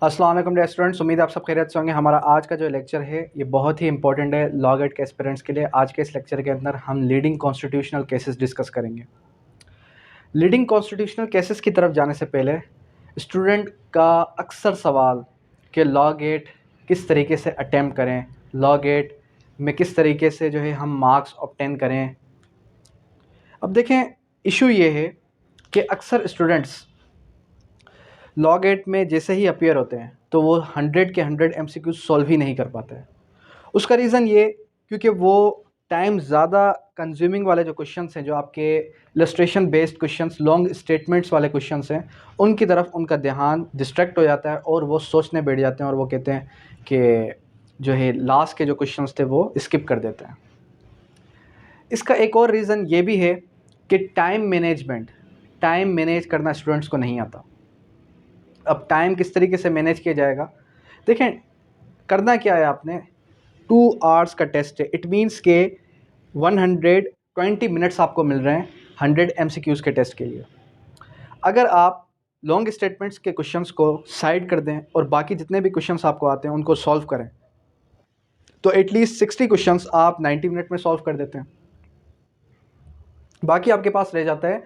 अस्सलाम वालेकुम dear students, उम्मीद है आप सब खैरियत से होंगे। हमारा आज का जो लेक्चर है ये बहुत ही इंपॉर्टेंट है लॉ गेट के एस्पिरेंट्स के लिए। आज के इस लेक्चर के अंदर हम लीडिंग कॉन्स्टिट्यूशनल केसेस डिस्कस करेंगे। लीडिंग कॉन्स्टिट्यूशनल केसेस की तरफ जाने से पहले स्टूडेंट का अक्सर सवाल कि लॉ गेट किस तरीके से अटैम्प्ट करें, लॉ गेट में किस तरीके से जो है हम मार्क्स ऑब्टेन करें। अब देखें, इशू ये है कि अक्सर स्टूडेंट्स लॉ गेट में जैसे ही अपीयर होते हैं तो वो 100 के 100 MCQ सॉल्व ही नहीं कर पाते हैं। उसका रीज़न ये क्योंकि वो टाइम ज़्यादा कंज्यूमिंग वाले जो क्वेश्चंस हैं, जो आपके illustration based questions, long statements वाले क्वेश्चंस हैं, उनकी तरफ उनका ध्यान डिस्ट्रैक्ट हो जाता है और वो सोचने बैठ जाते हैं और वो कहते हैं कि जो है लास्ट के जो क्वेश्चंस थे वो स्किप कर देते हैं। इसका एक और रीज़न ये भी है कि टाइम मैनेज करना स्टूडेंट्स को नहीं आता। अब टाइम किस तरीके से मैनेज किया जाएगा, देखें करना क्या है आपने। 2 आवर्स का टेस्ट है, इट मीन्स के 120 मिनट्स आपको मिल रहे हैं 100 MCQs के टेस्ट के लिए। अगर आप लॉन्ग स्टेटमेंट्स के क्वेश्चंस को साइड कर दें और बाकी जितने भी क्वेश्चंस आपको आते हैं उनको सॉल्व करें तो एटलीस्ट 60 क्वेश्चंस आप 90 मिनट में सॉल्व कर देते हैं। बाकी आपके पास रह जाता है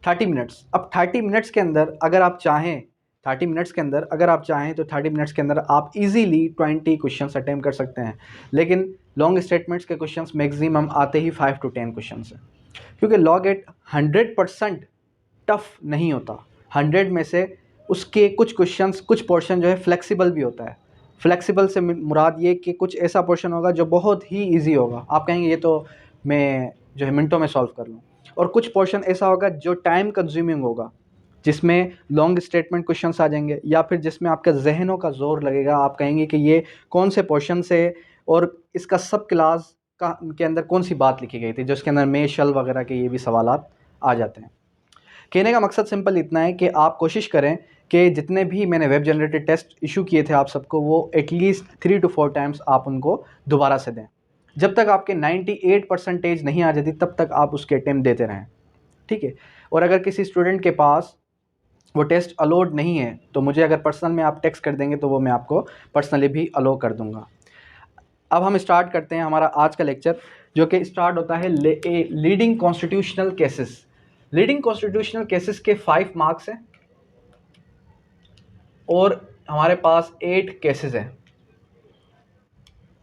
30 मिनट्स। अब 30 मिनट्स के अंदर अगर आप चाहें 30 मिनट्स के अंदर अगर आप चाहें तो 30 मिनट्स के अंदर आप इजीली 20 क्वेश्चंस अटेम्प्ट कर सकते हैं। लेकिन लॉन्ग स्टेटमेंट्स के क्वेश्चंस मैक्सिमम आते ही 5 to 10 क्वेश्चंस हैं, क्योंकि लॉ गेट 100% टफ नहीं होता। 100 में से उसके कुछ क्वेश्चंस, कुछ पोर्शन जो है फ्लेक्सिबल भी होता है। फ्लेक्सिबल से मुराद ये कि कुछ ऐसा पोर्शन होगा जो बहुत ही ईजी होगा, आप कहेंगे ये तो मैं जो है मिनटों में सॉल्व कर लूँ, और कुछ पोर्शन ऐसा होगा जो टाइम कंज्यूमिंग होगा, जिसमें लॉन्ग स्टेटमेंट क्वेश्चंस आ जाएंगे या फिर जिसमें आपका जहनों का जोर लगेगा। आप कहेंगे कि ये कौन से पोर्शन से और इसका सब क्लास का के अंदर कौन सी बात लिखी गई थी, जिसके अंदर मे शल वगैरह के ये भी सवालात आ जाते हैं। कहने का मकसद सिंपल इतना है कि आप कोशिश करें कि जितने भी मैंने वेब जनरेटेड टेस्ट इशू किए थे आप सबको, वो एटलीस्ट 3 to 4 टाइम्स आप उनको दोबारा से दें। जब तक आपके 98% नहीं आ जाती तब तक आप उसके अटेम्प्ट देते रहें, ठीक है। और अगर किसी स्टूडेंट के पास वो टेस्ट अलाउड नहीं है तो मुझे अगर पर्सनल में आप टेक्स्ट कर देंगे तो वो मैं आपको पर्सनली भी अलाउ कर दूंगा। अब हम स्टार्ट करते हैं हमारा आज का लेक्चर, जो कि स्टार्ट होता है leading constitutional cases. Leading constitutional cases के 5 मार्क्स हैं और हमारे पास 8 केसेस हैं।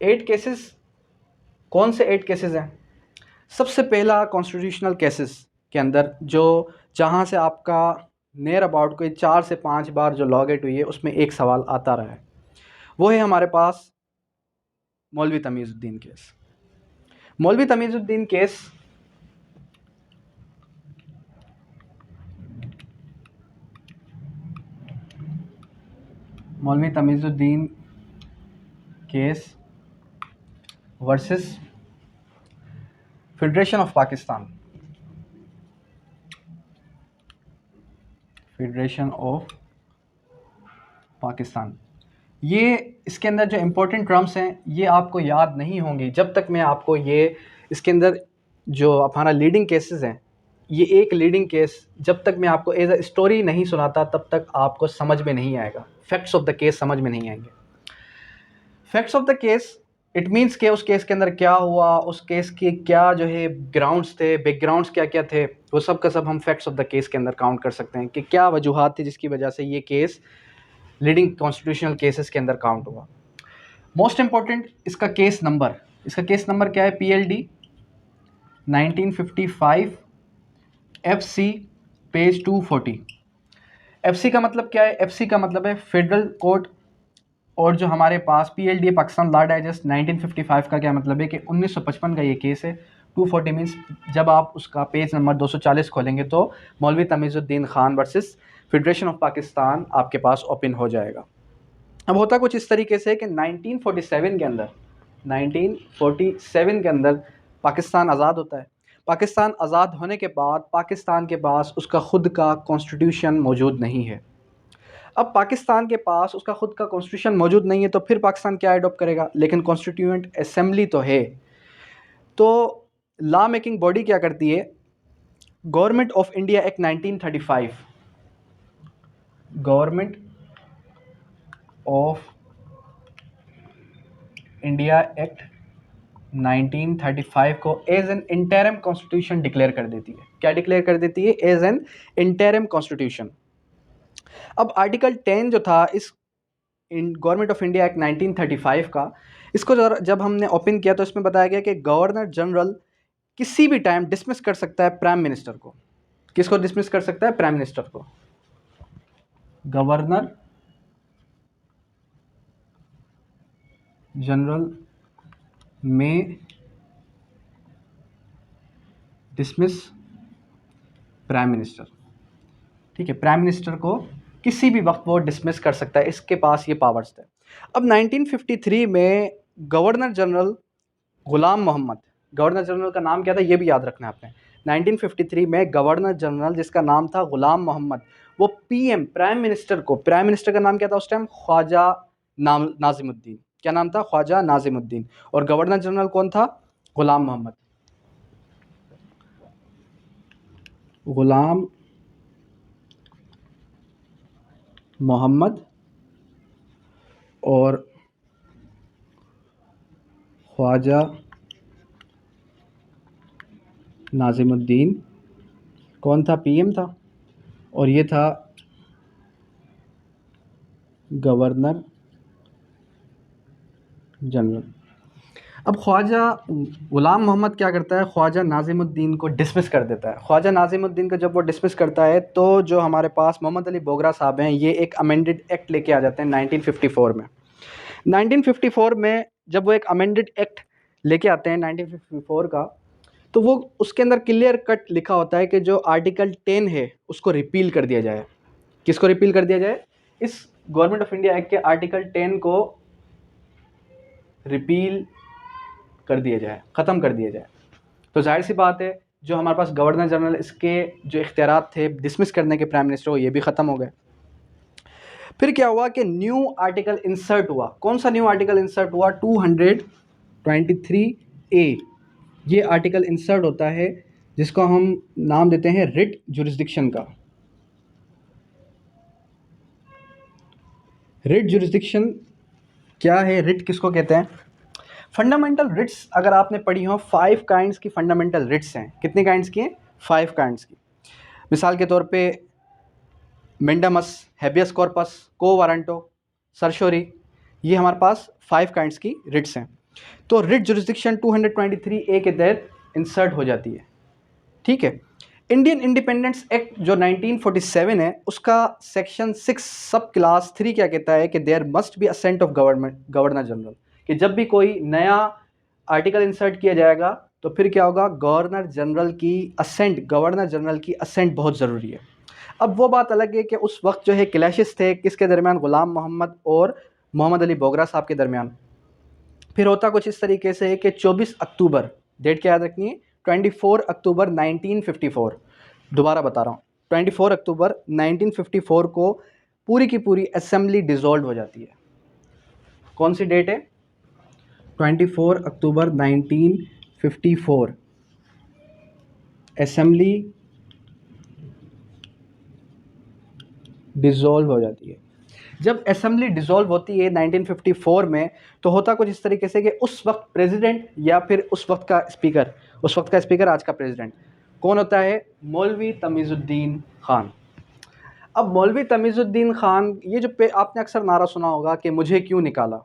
8 केसेस, कौन से 8 केसेस हैं? सबसे पहला कॉन्स्टिट्यूशनल केसेस के अंदर जो जहां से आपका नियर अबाउट कोई 4 से 5 बार जो लॉ गेट हुई है उसमें एक सवाल आता रहा है, वो है हमारे पास मौलवी Tamizuddin case. Maulvi Tamizuddin case Maulvi Tamizuddin case versus federation of Pakistan, federation of Pakistan. ये इसके अंदर जो इम्पोर्टेंट टर्म्स हैं ये आपको याद नहीं होंगी जब तक मैं आपको ये इसके अंदर जो हमारा लीडिंग केसेस हैं, ये एक लीडिंग केस जब तक मैं आपको एज अ स्टोरी नहीं सुनाता तब तक आपको समझ में नहीं आएगा, फैक्ट्स ऑफ द केस समझ में नहीं आएंगे। Facts of the case it means के उस केस के अंदर क्या हुआ, उस केस के क्या जो है ग्राउंड्स थे, बैकग्राउंड्स क्या क्या थे, वो सब का सब हम फैक्ट्स ऑफ द केस के अंदर काउंट कर सकते हैं कि क्या वजूहात थी जिसकी वजह से ये केस लीडिंग कॉन्स्टिट्यूशनल केसेस के अंदर काउंट हुआ। मोस्ट इंपॉर्टेंट इसका केस नंबर क्या है? PLD 1955 FC page 240। FC का मतलब क्या है? FC का मतलब है फेडरल कोर्ट, और जो हमारे पास PLD पाकिस्तान लॉ डाइजेस्ट 1955 का क्या मतलब है कि 1955 का ये केस है। 240 मीन्स जब आप उसका पेज नंबर 240 खोलेंगे तो Maulvi Tamizuddin Khan versus federation of Pakistan आपके पास ओपन हो जाएगा। अब होता कुछ इस तरीके से कि 1947 के अंदर पाकिस्तान आज़ाद होता है। पाकिस्तान आज़ाद होने के बाद पाकिस्तान के पास उसका ख़ुद का कॉन्स्टिट्यूशन मौजूद नहीं है। अब पाकिस्तान के पास उसका ख़ुद का कॉन्स्टिट्यूशन मौजूद नहीं है तो फिर पाकिस्तान क्या अडॉप्ट करेगा? लेकिन कॉन्स्टिट्यूएंट असेंबली तो है। तो लॉ मेकिंग बॉडी क्या करती है? Government of India Act 1935, Government of India Act 1935 को as an interim constitution declare कर देती है। क्या डिक्लेयर कर देती है? As an interim constitution. अब आर्टिकल 10 जो था इस गवर्नमेंट ऑफ इंडिया एक्ट 1935 का, इसको जब हमने ओपन किया तो इसमें बताया गया कि गवर्नर जनरल किसी भी टाइम डिसमिस कर सकता है प्राइम मिनिस्टर को। किसको डिसमिस कर सकता है? प्राइम मिनिस्टर को। गवर्नर जनरल में डिसमिस प्राइम मिनिस्टर। ठीक है, प्राइम मिनिस्टर को किसी भी वक्त वो डिसमिस कर सकता है, इसके पास ये पावर्स थे। अब 1953 में गवर्नर जनरल गुलाम मोहम्मद, गवर्नर जनरल का नाम क्या था ये भी याद रखना है आपने। 1953 में गवर्नर जनरल जिसका नाम था गुलाम मोहम्मद, वो पीएम प्राइम मिनिस्टर को, प्राइम मिनिस्टर का नाम क्या था उस टाइम? ख्वाजा नाजिमुद्दीन। क्या नाम था? ख्वाजा नाजिमुद्दीन। और गवर्नर जनरल कौन था? गुलाम मोहम्मद। गुलाम मोहम्मद और ख्वाजा नाजिमुद्दीन कौन था? पीएम था, और ये था गवर्नर जनरल। अब ख्वाजा गुलाम मोहम्मद क्या करता है? ख्वाजा नाजिमुद्दीन को डिसमिस कर देता है। ख्वाजा नाजिमुद्दीन को जब वो डिसमिस करता है तो जो हमारे पास मोहम्मद अली बोगरा साहब हैं, ये एक अमेंडेड एक्ट लेके आ जाते हैं 1954 में। 1954 में जब वो एक अमेंडेड एक्ट लेके आते हैं 1954 का, तो वो उसके अंदर क्लियर कट लिखा होता है कि जो आर्टिकल 10 है उसको रिपील कर दिया जाए। किसको रिपील कर दिया जाए? इस गवर्नमेंट ऑफ इंडिया एक्ट के आर्टिकल 10 को रिपील कर दिया जाए, ख़त्म कर दिया जाए। तो जाहिर सी बात है जो हमारे पास गवर्नर जनरल, इसके जो इख्तियारात थे डिसमिस करने के प्राइम मिनिस्टर को, ये भी ख़त्म हो गए। फिर क्या हुआ कि न्यू आर्टिकल इंसर्ट हुआ। कौन सा न्यू आर्टिकल इंसर्ट हुआ? 223A। ये आर्टिकल इंसर्ट होता है जिसको हम नाम देते हैं रिट जुरिस्डिक्शन का। रिट जुरिस्डिक्शन क्या है? रिट किसको कहते हैं? फंडामेंटल रिट्स अगर आपने पढ़ी हो, 5 काइंड्स की फंडामेंटल रिट्स हैं। कितने काइंड्स की हैं? 5 काइंड्स की। मिसाल के तौर पे मेंडामस, हैबियस कॉर्पस, को वारंटो, सर्शोरी, ये हमारे पास 5 काइंड्स की रिट्स हैं। तो रिट जुरिस्डिक्शन 223A के तहत इंसर्ट हो जाती है। ठीक है। इंडियन इंडिपेंडेंस एक्ट जो 1947 है, उसका सेक्शन 6 सब क्लास 3 क्या कहता है कि there must be assent of governor general, कि जब भी कोई नया आर्टिकल इंसर्ट किया जाएगा तो फिर क्या होगा? गवर्नर जनरल की असेंट, गवर्नर जनरल की असेंट बहुत ज़रूरी है। अब वो बात अलग है कि उस वक्त जो है क्लैशेस थे किसके दरमियान? गुलाम मोहम्मद और मोहम्मद अली बोगरा साहब के दरमियान। फिर होता कुछ इस तरीके से है कि 24 अक्टूबर, डेट क्या याद रखनी है? 24 अक्टूबर 1954, दोबारा बता रहा हूँ, 24 अक्टूबर 1954 को पूरी की पूरी असेंबली डिसॉल्व हो जाती है। कौन सी डेट है? 24 अक्टूबर 1954 असेंबली डिसॉल्व हो जाती है। जब असेंबली डिसॉल्व होती है 1954 में, तो होता कुछ इस तरीके से कि उस वक्त प्रेसिडेंट या फिर उस वक्त का स्पीकर, उस वक्त का स्पीकर आज का प्रेसिडेंट कौन होता है? मौलवी तमीज़ुद्दीन खान। अब मौलवी तमीज़ुद्दीन खान, ये जो आपने अक्सर नारा सुना होगा कि मुझे क्यों निकाला,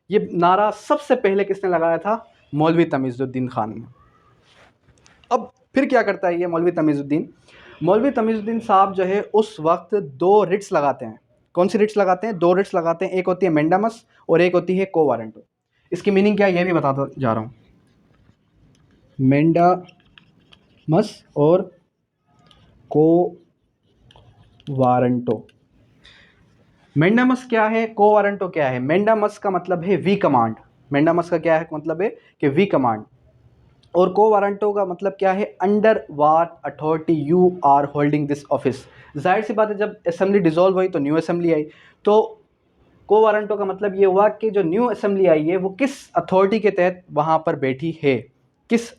ये नारा सबसे पहले किसने लगाया था? मौलवी तमीज़ुद्दीन खान ने। अब फिर क्या करता है ये मौलवी तमीज़ुद्दीन? मौलवी तमीज़ुद्दीन साहब जो है उस वक्त 2 रिट्स लगाते हैं। कौन सी रिट्स लगाते हैं? 2 रिट्स लगाते हैं। एक होती है मेंडामस और एक होती है को वारंटो। इसकी मीनिंग क्या है ये भी बताता जा रहा हूँ। मेंडामस और को वारंटो। मेंडामस क्या है? को वारंटो क्या है? मेंडामस का मतलब है वी कमांड। मेंडामस का क्या है मतलब है कि वी कमांड। और को वारंटो का मतलब क्या है? Under what authority you are holding this office. जाहिर सी बात है जब असेंबली डिसॉल्व हुई तो न्यू असेंबली आई, तो को वारंटो का मतलब ये हुआ कि जो न्यू असेंबली आई है वो किस अथॉरिटी के तहत वहाँ पर बैठी है, किस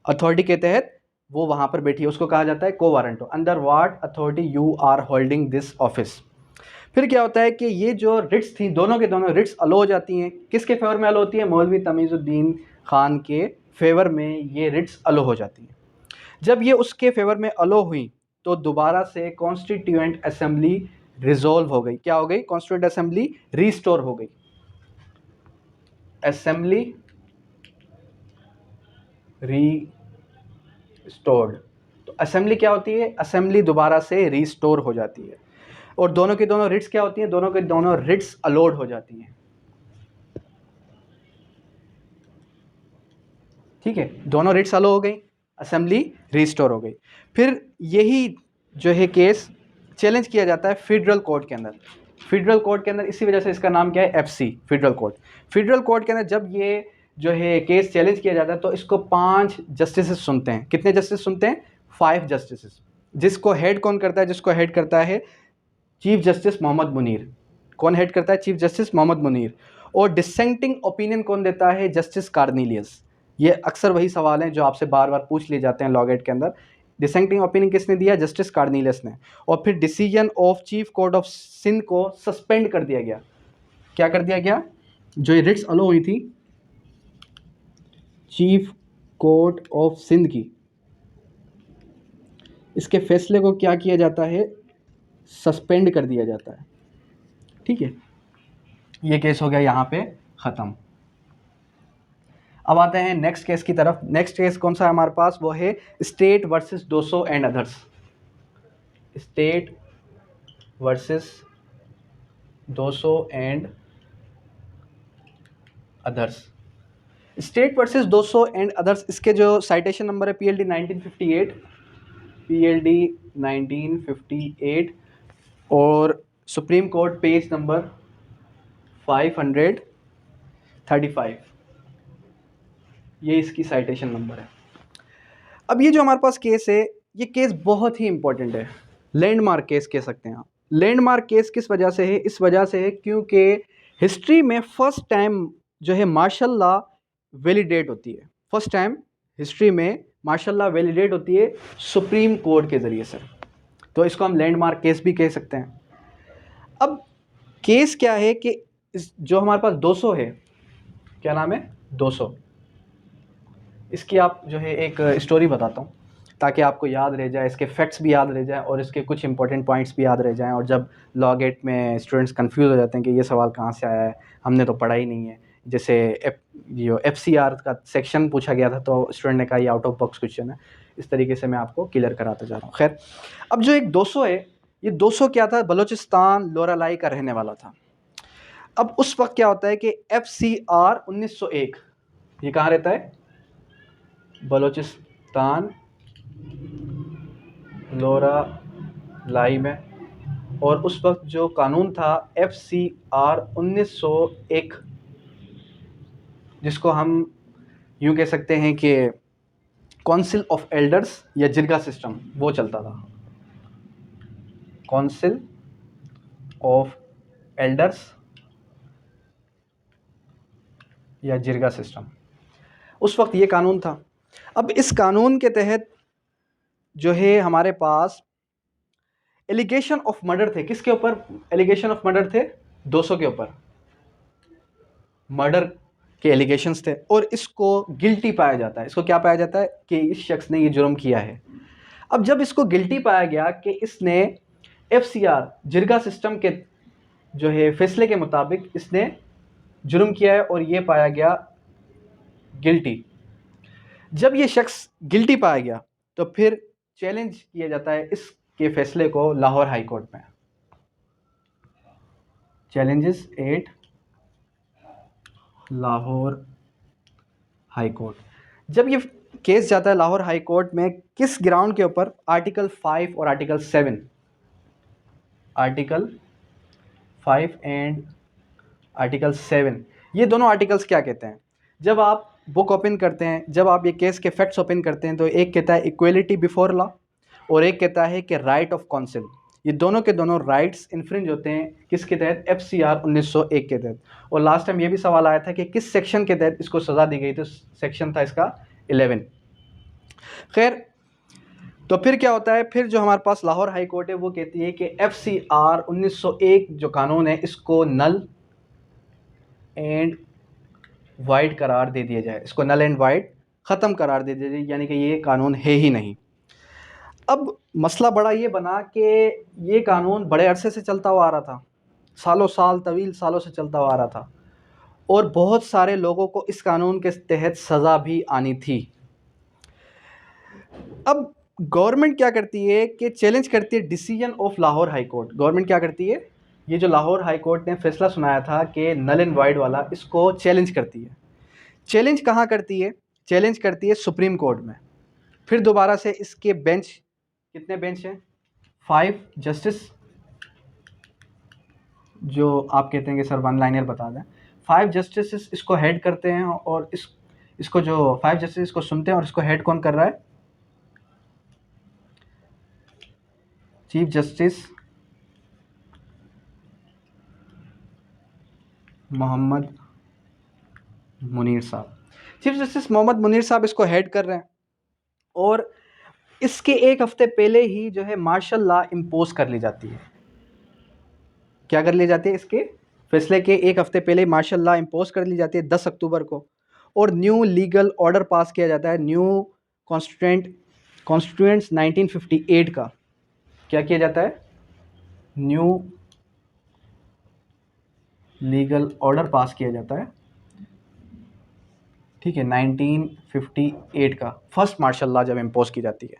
अथॉरिटी के तहत वो वहाँ पर बैठी है, उसको कहा जाता है quo warranto. Under what authority you are holding this office. फिर क्या होता है कि ये जो रिट्स थी, दोनों के दोनों रिट्स अलो हो जाती हैं। किसके फेवर में अलो होती है? मौलवी तमीज़ुद्दीन खान के फेवर में ये रिट्स अलो हो जाती हैं। जब ये उसके फेवर में अलो हुई तो दोबारा से कॉन्स्टिट्यूएंट असेंबली रिजोल्व हो गई। क्या हो गई? कॉन्स्टिट्यूएंट असेंबली रीस्टोर हो गई। Assembly restored. तो असेंबली क्या होती है? असेंबली दोबारा से रीस्टोर हो जाती है। और दोनों की दोनों रिट्स क्या होती हैं? दोनों की दोनों रिट्स अलोड हो जाती हैं। ठीक है, दोनों रिट्स अलो हो गई, असेंबली रीस्टोर हो गई। फिर यही जो है केस चैलेंज किया जाता है फेडरल कोर्ट के अंदर। फेडरल कोर्ट के अंदर इसी वजह से इसका नाम क्या है? FC, federal court. Federal court के अंदर जब ये जो है केस चैलेंज किया जाता है तो इसको 5 जस्टिस सुनते हैं। कितने जस्टिस सुनते हैं? 5 जस्टिस। जिसको हेड कौन करता है? जिसको हेड करता है चीफ जस्टिस मोहम्मद मुनीर। कौन हेड करता है? Chief justice Mohammad Munir. और डिसेंटिंग ओपिनियन कौन देता है? Justice Cornelius. ये अक्सर वही सवाल हैं जो आपसे बार बार पूछ लिए जाते हैं लॉ गेट के अंदर। डिसेंटिंग ओपिनियन किसने दिया? जस्टिस कार्नीलियस ने। और फिर decision of chief court of Sindh को सस्पेंड कर दिया गया। क्या कर दिया गया? जो ये रिट्स अलो हुई थी चीफ कोर्ट ऑफ सिंध की, इसके फैसले को क्या किया जाता है? सस्पेंड कर दिया जाता है। ठीक है, ये केस हो गया यहाँ पे ख़त्म। अब आते हैं नेक्स्ट केस की तरफ। नेक्स्ट केस कौन सा है हमारे पास? वो है स्टेट वर्सेस डोसो एंड अदर्स। स्टेट वर्सेस डोसो एंड अदर्स। स्टेट वर्सेस डोसो एंड अदर्स, इसके जो साइटेशन नंबर है PLD 1958, PLD 1958, और सुप्रीम कोर्ट पेज नंबर 535, ये इसकी साइटेशन नंबर है। अब ये जो हमारे पास केस है, ये केस बहुत ही इंपॉर्टेंट है। लैंडमार्क केस कह सकते हैं आप। लैंडमार्क केस किस वजह से है? इस वजह से है क्योंकि हिस्ट्री में फर्स्ट टाइम जो है मार्शल लॉ वैलिडेट होती है। फर्स्ट टाइम हिस्ट्री में मार्शल लॉ वैलिडेट होती है सुप्रीम कोर्ट के ज़रिए से। तो इसको हम लैंडमार्क केस भी कह सकते हैं। अब केस क्या है कि जो हमारे पास 200 है, क्या नाम है? 200। इसकी आप जो है एक स्टोरी बताता हूँ ताकि आपको याद रह जाए, इसके फैक्ट्स भी याद रह जाए और इसके कुछ इंपॉर्टेंट पॉइंट्स भी याद रह जाएं। और जब लॉ गेट में स्टूडेंट्स कंफ्यूज हो जाते हैं कि ये सवाल कहाँ से आया है, हमने तो पढ़ा ही नहीं है। जैसे FCR का सेक्शन पूछा गया था तो स्टूडेंट ने कहा ये आउट ऑफ बॉक्स क्वेश्चन है। इस तरीके से मैं आपको क्लियर कराता जा रहा हूँ। खैर, अब जो एक 200 है, ये 200 क्या था? बलोचिस्तान लोरालाई का रहने वाला था। अब उस वक्त क्या होता है कि FCR 1901, ये कहाँ रहता है? बलोचिस्तान लोरालाई में। और उस वक्त जो कानून था FCR 1901, जिसको हम यूँ कह सकते हैं कि काउंसिल ऑफ एल्डर्स या जिरगा सिस्टम, वो चलता था। काउंसिल ऑफ एल्डर्स या जिरगा सिस्टम, उस वक्त ये कानून था। अब इस कानून के तहत जो है हमारे पास एलिगेशन ऑफ मर्डर थे। किसके ऊपर एलिगेशन ऑफ मर्डर थे? 200 के ऊपर मर्डर के एलिगेशंस थे। और इसको गिल्टी पाया जाता है। इसको क्या पाया जाता है? कि इस शख्स ने ये जुर्म किया है। अब जब इसको गिल्टी पाया गया कि इसने FCR जिरगा सिस्टम के जो है फैसले के मुताबिक इसने जुर्म किया है और ये पाया गया गिल्टी। जब ये शख्स गिल्टी पाया गया तो फिर चैलेंज किया जाता है इसके फैसले को लाहौर हाई कोर्ट में। Challenges at Lahore high court. जब ये केस जाता है लाहौर हाई कोर्ट में, किस ग्राउंड के ऊपर? आर्टिकल 5 और आर्टिकल 7। आर्टिकल 5 एंड आर्टिकल 7, ये दोनों आर्टिकल्स क्या कहते हैं? जब आप बुक ओपन करते हैं, जब आप ये केस के फैक्ट्स ओपन करते हैं, तो एक कहता है इक्वलिटी बिफोर लॉ और एक कहता है कि राइट ऑफ काउंसिल। ये दोनों के दोनों राइट्स इन्फ्रिंज होते हैं किसके तहत? FCR 1901 के तहत। और लास्ट टाइम ये भी सवाल आया था कि किस सेक्शन के तहत इसको सज़ा दी गई, तो सेक्शन था इसका 11। खैर, तो फिर क्या होता है, फिर जो हमारे पास लाहौर हाई कोर्ट है वो कहती है कि FCR 1901 जो कानून है इसको नल एंड वाइड करार दे दिया जाए, इसको नल एंड वाइड ख़त्म करार दे दिया जाए, यानी कि ये कानून है ही नहीं। अब मसला बड़ा ये बना कि ये कानून बड़े अरसे से चलता हुआ आ रहा था, सालों साल तवील सालों से चलता हुआ आ रहा था, और बहुत सारे लोगों को इस कानून के तहत सज़ा भी आनी थी। अब गवर्नमेंट क्या करती है कि चैलेंज करती है decision of Lahore high court. Government क्या करती है, ये जो लाहौर हाई कोर्ट ने फैसला सुनाया था कि नल एंड वाइड वाला, इसको चैलेंज करती है। चैलेंज कहाँ करती है, चैलेंज करती है सुप्रीम कोर्ट में। फिर दोबारा से इसके बेंच, कितने बेंच हैं, 5 जस्टिस, जो आप कहते हैं कि सर वन लाइनर बता दें, 5 जस्टिस इसको हेड करते हैं, और इसको जो 5 जस्टिस इसको सुनते हैं, और इसको हेड कौन कर रहा है, चीफ जस्टिस मोहम्मद मुनीर साहब। चीफ जस्टिस मोहम्मद मुनीर साहब इसको हेड कर रहे हैं, और इसके एक हफ्ते पहले ही जो है मार्शल लॉ इम्पोज कर ली जाती है। क्या कर ली जाती है, इसके फैसले के एक हफ्ते पहले मार्शल लॉ इम्पोज कर ली जाती है 10 अक्टूबर को, और न्यू लीगल ऑर्डर पास किया जाता है, न्यू कॉन्स्टिट्यूएंट्स 1958 का क्या किया जाता है, न्यू लीगल ऑर्डर पास किया जाता है, ठीक है, 1958 का फर्स्ट मार्शल लॉ जब इम्पोज की जाती है।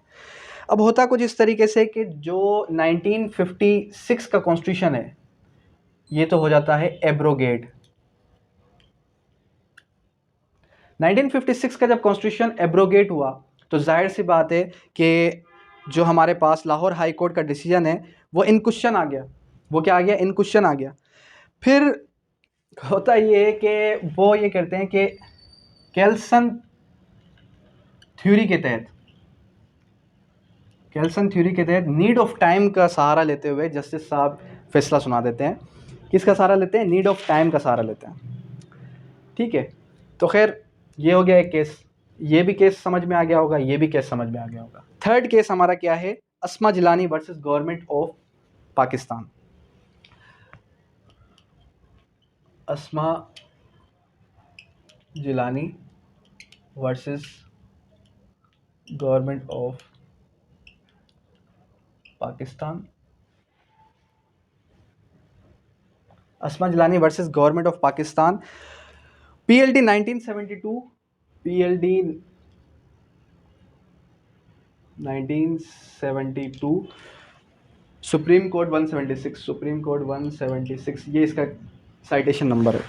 अब होता कुछ इस तरीके से कि जो 1956 का कॉन्स्टिट्यूशन है ये तो हो जाता है एब्रोगेट। 1956 का जब कॉन्स्टिट्यूशन एब्रोगेट हुआ तो जाहिर सी बात है कि जो हमारे पास लाहौर हाई कोर्ट का डिसीजन है वो इन क्वेश्चन आ गया। वो क्या आ गया, इन क्वेश्चन आ गया। फिर होता ये है कि वो ये कहते हैं कि कैल्सन थ्योरी के तहत, कैल्सन थ्योरी के तहत नीड ऑफ टाइम का सहारा लेते हुए जस्टिस साहब फैसला सुना देते हैं। किसका सहारा लेते हैं, नीड ऑफ टाइम का सहारा लेते हैं, ठीक है। तो खैर ये हो गया एक केस, ये भी केस समझ में आ गया होगा, ये भी केस समझ में आ गया होगा। थर्ड केस हमारा क्या है, Asma Jilani versus government of Pakistan. Asma Jilani versus government of Pakistan. Asma Jilani versus government of Pakistan, PLD 1972, PLD 1972, supreme court 176, supreme court 176, ये इसका साइटेशन नंबर है।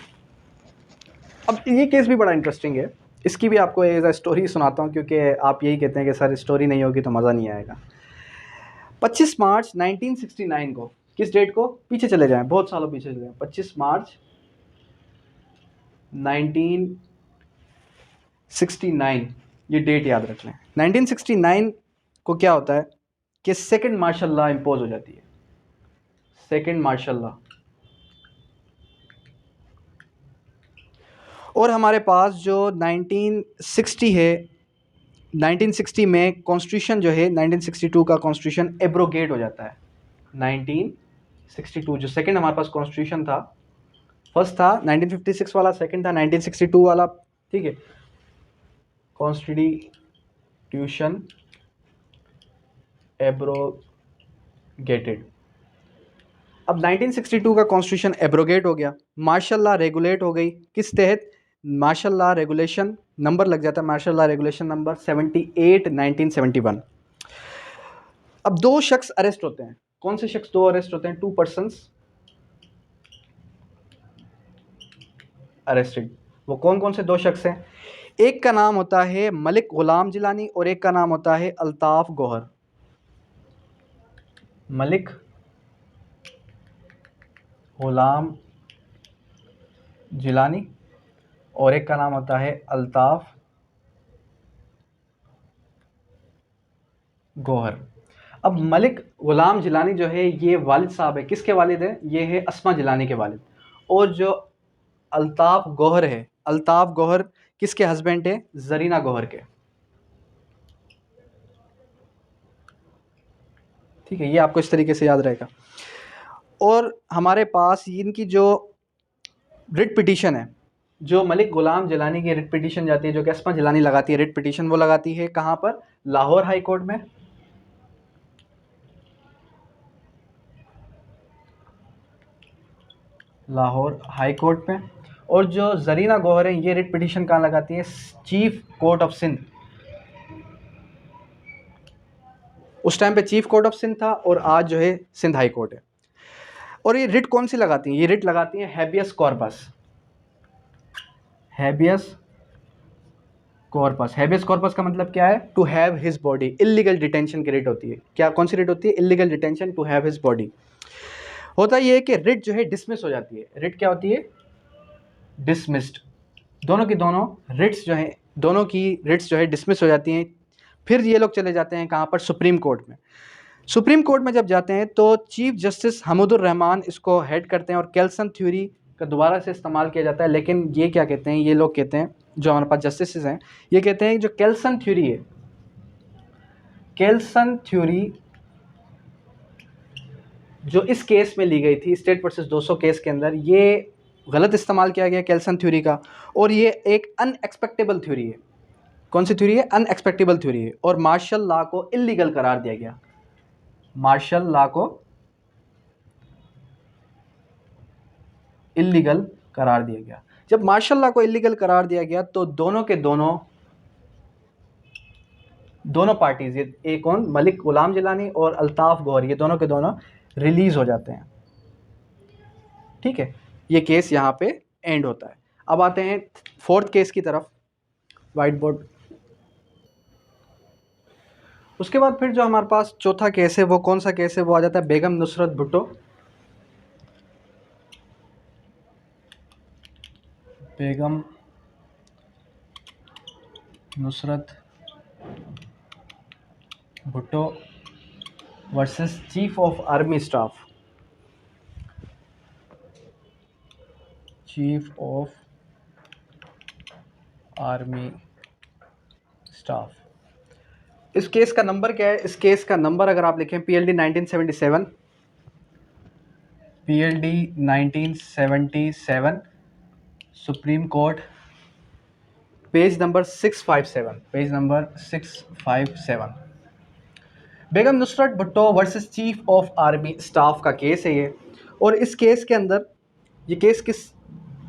अब ये केस भी बड़ा इंटरेस्टिंग है, इसकी भी आपको एज अ स्टोरी सुनाता हूँ, क्योंकि आप यही कहते हैं कि सर स्टोरी नहीं होगी तो मज़ा नहीं आएगा। 25 मार्च 1969 को, किस डेट को, पीछे चले जाएं, बहुत सालों पीछे चले जाएं, 25 मार्च 1969, ये डेट याद रख लें। 1969 को क्या होता है कि सेकंड मार्शल लॉ इम्पोज हो जाती है, सेकंड मार्शल लॉ। और हमारे पास जो 1960 है, 1960 में कॉन्स्टिट्यूशन जो है 1962 का कॉन्स्टिट्यूशन एब्रोगेट हो जाता है। 1962 जो सेकंड हमारे पास कॉन्स्टिट्यूशन था, फर्स्ट था 1956 वाला, सेकंड था 1962 वाला, ठीक है, कॉन्स्टिट्यूशन एब्रोगेटेड। अब 1962 का कॉन्स्टिट्यूशन एब्रोगेट हो गया, मार्शल लॉ रेगुलेट हो गई, किस तहत, मार्शल लॉ रेगुलेशन नंबर लग जाता है, मार्शल लॉ रेगुलेशन नंबर 78 1971। अब दो शख्स अरेस्ट होते हैं, कौन से शख्स दो अरेस्ट होते हैं, 2 पर्सन्स अरेस्टेड। वो कौन कौन से दो शख्स हैं, एक का नाम होता है मलिक गुलाम जिलानी और एक का नाम होता है अल्ताफ गौहर। मलिक गुलाम जिलानी और एक का नाम होता है अल्ताफ गौहर। अब मलिक गुलाम जिलानी जो है ये वालिद साहब है, किसके वालिद हैं, ये है अस्मा जिलानी के वालिद। और जो अल्ताफ गौहर है, अल्ताफ गौहर किसके हस्बैंड है, जरीना गौहर के। ठीक है, ये आपको इस तरीके से याद रहेगा। और हमारे पास इनकी जो रिट पिटीशन है, जो मलिक गुलाम जिलानी की रिट पिटीशन जाती है, जो कि अस्मा जिलानी लगाती है रिट पिटीशन, वो लगाती है कहाँ पर? लाहौर हाई कोर्ट में। लाहौर हाई कोर्ट में। और जो जरीना गौहर है, ये रिट पिटीशन कहाँ लगाती है? Chief court of Sindh. उस टाइम पे चीफ कोर्ट ऑफ सिंध था और आज जो है सिंध हाई कोर्ट है। और ये रिट कौन सी लगाती हैं? ये रिट लगाती हैं habeas corpus. Habeas corpus. Habeas corpus का मतलब क्या है? To have his body. Illegal detention की रिट होती है। क्या, कौन सी रिट होती है? Illegal detention, to have his body. होता ये है कि रिट जो है डिसमिस हो जाती है। रिट क्या होती है? डिसमिस्ड। दोनों की दोनों रिट्स जो है, दोनों की रिट्स जो है डिसमिस हो जाती हैं। फिर ये लोग चले जाते हैं कहाँ पर? सुप्रीम कोर्ट में। सुप्रीम कोर्ट में जब जाते हैं तो चीफ जस्टिस हमूदुर रहमान इसको हेड करते हैं और केल्सन थ्योरी का दोबारा से इस्तेमाल किया जाता है। लेकिन ये क्या कहते हैं, ये लोग कहते हैं, जो हमारे पास जस्टिस हैं, ये कहते हैं जो केल्सन थ्योरी है, केल्सन थ्योरी जो इस केस में ली गई थी, स्टेट वर्सेस 200 केस के अंदर, ये गलत इस्तेमाल किया गया केल्सन थ्योरी का। और ये एक अनएक्सपेक्टेबल थ्योरी है। कौन सी थ्योरी है? अनएक्सपेक्टेबल थ्योरी है। और मार्शल लॉ को इलीगल करार दिया गया। मार्शल लॉ को इलीगल करार दिया गया। जब मार्शल लॉ को इलीगल करार दिया गया तो दोनों के दोनों पार्टीज, ये एक कौन? मलिक गुलाम जिलानी और अल्ताफ गौहर, ये दोनों के दोनों रिलीज हो जाते हैं। ठीक है, ये केस यहाँ पे एंड होता है। अब आते हैं फोर्थ केस की तरफ, व्हाइट बोर्ड। उसके बाद फिर जो हमारे पास चौथा केस है, वो कौन सा केस है? वो आ जाता है Begum Nusrat Bhutto. Begum Nusrat Bhutto versus chief of army staff. Chief of army staff. इस केस का नंबर क्या है? इस केस का नंबर अगर आप लिखें PLD 1977, PLD 1977, supreme court, page number 657, page number 657। Begum Nusrat Bhutto versus chief of army staff का केस है ये। और इस केस के अंदर, ये केस किस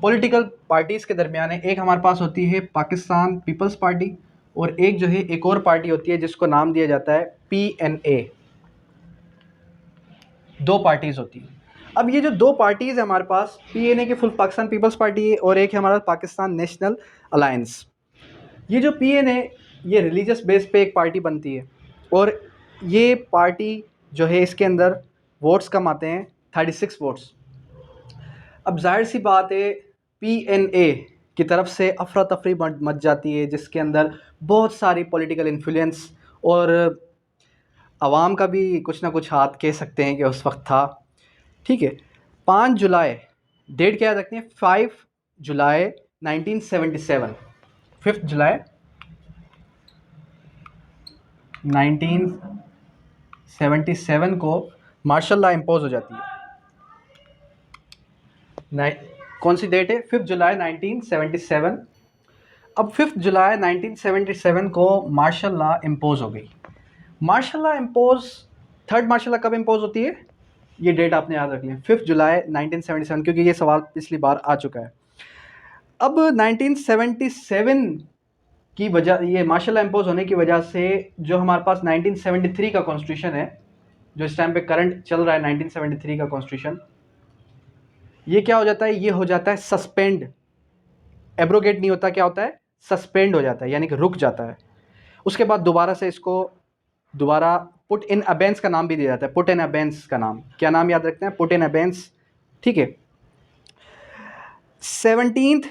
पॉलिटिकल पार्टीज़ के दरमियान है? एक हमारे पास होती है पाकिस्तान पीपल्स पार्टी, और एक जो है एक और पार्टी होती है जिसको नाम दिया जाता है PNA। दो पार्टीज़ होती हैं। अब ये जो दो पार्टीज़ है हमारे पास, PNA की फुल पाकिस्तान पीपल्स पार्टी है और एक है हमारा पाकिस्तान नेशनल अलायंस। ये जो PNA, ये रिलीजियस बेस पे एक पार्टी बनती है। और ये पार्टी जो है, इसके अंदर वोट्स कम आते हैं, 36 वोट्स। अब जाहिर सी बात है, PNA की तरफ से अफरा तफरी मच जाती है, जिसके अंदर बहुत सारी पॉलिटिकल इन्फ्लुएंस और आवाम का भी कुछ ना कुछ हाथ कह सकते हैं कि उस वक्त था। ठीक है, 5 जुलाई, डेट क्या याद रखते हैं? 5 जुलाई 1977। 5 जुलाई 1977 को मार्शल लॉ इम्पोज हो जाती है। कौन सी डेट है? 5 जुलाई 1977। अब 5 जुलाई 1977 को मार्शल लॉ इम्पोज हो गई। Martial law impose, third martial law कब इम्पोज होती है? ये डेट आपने याद रख ली, 5 जुलाई 1977, क्योंकि ये सवाल पिछली बार आ चुका है। अब 1977 की वजह, ये मार्शल लॉ इम्पोज होने की वजह से जो हमारे पास 1973 का कॉन्स्टिट्यूशन है, जो इस टाइम पे करंट चल रहा है 1973 का कॉन्स्टिट्यूशन, ये क्या हो जाता है? ये हो जाता है सस्पेंड। एब्रोगेट नहीं होता, क्या होता है? सस्पेंड हो जाता है, यानी कि रुक जाता है। उसके बाद दोबारा से इसको दोबारा पुट इन अबेंस का नाम भी दिया जाता है। पुट इन अबेंस का नाम, क्या नाम याद रखते हैं? Put in abeyance. ठीक है, 17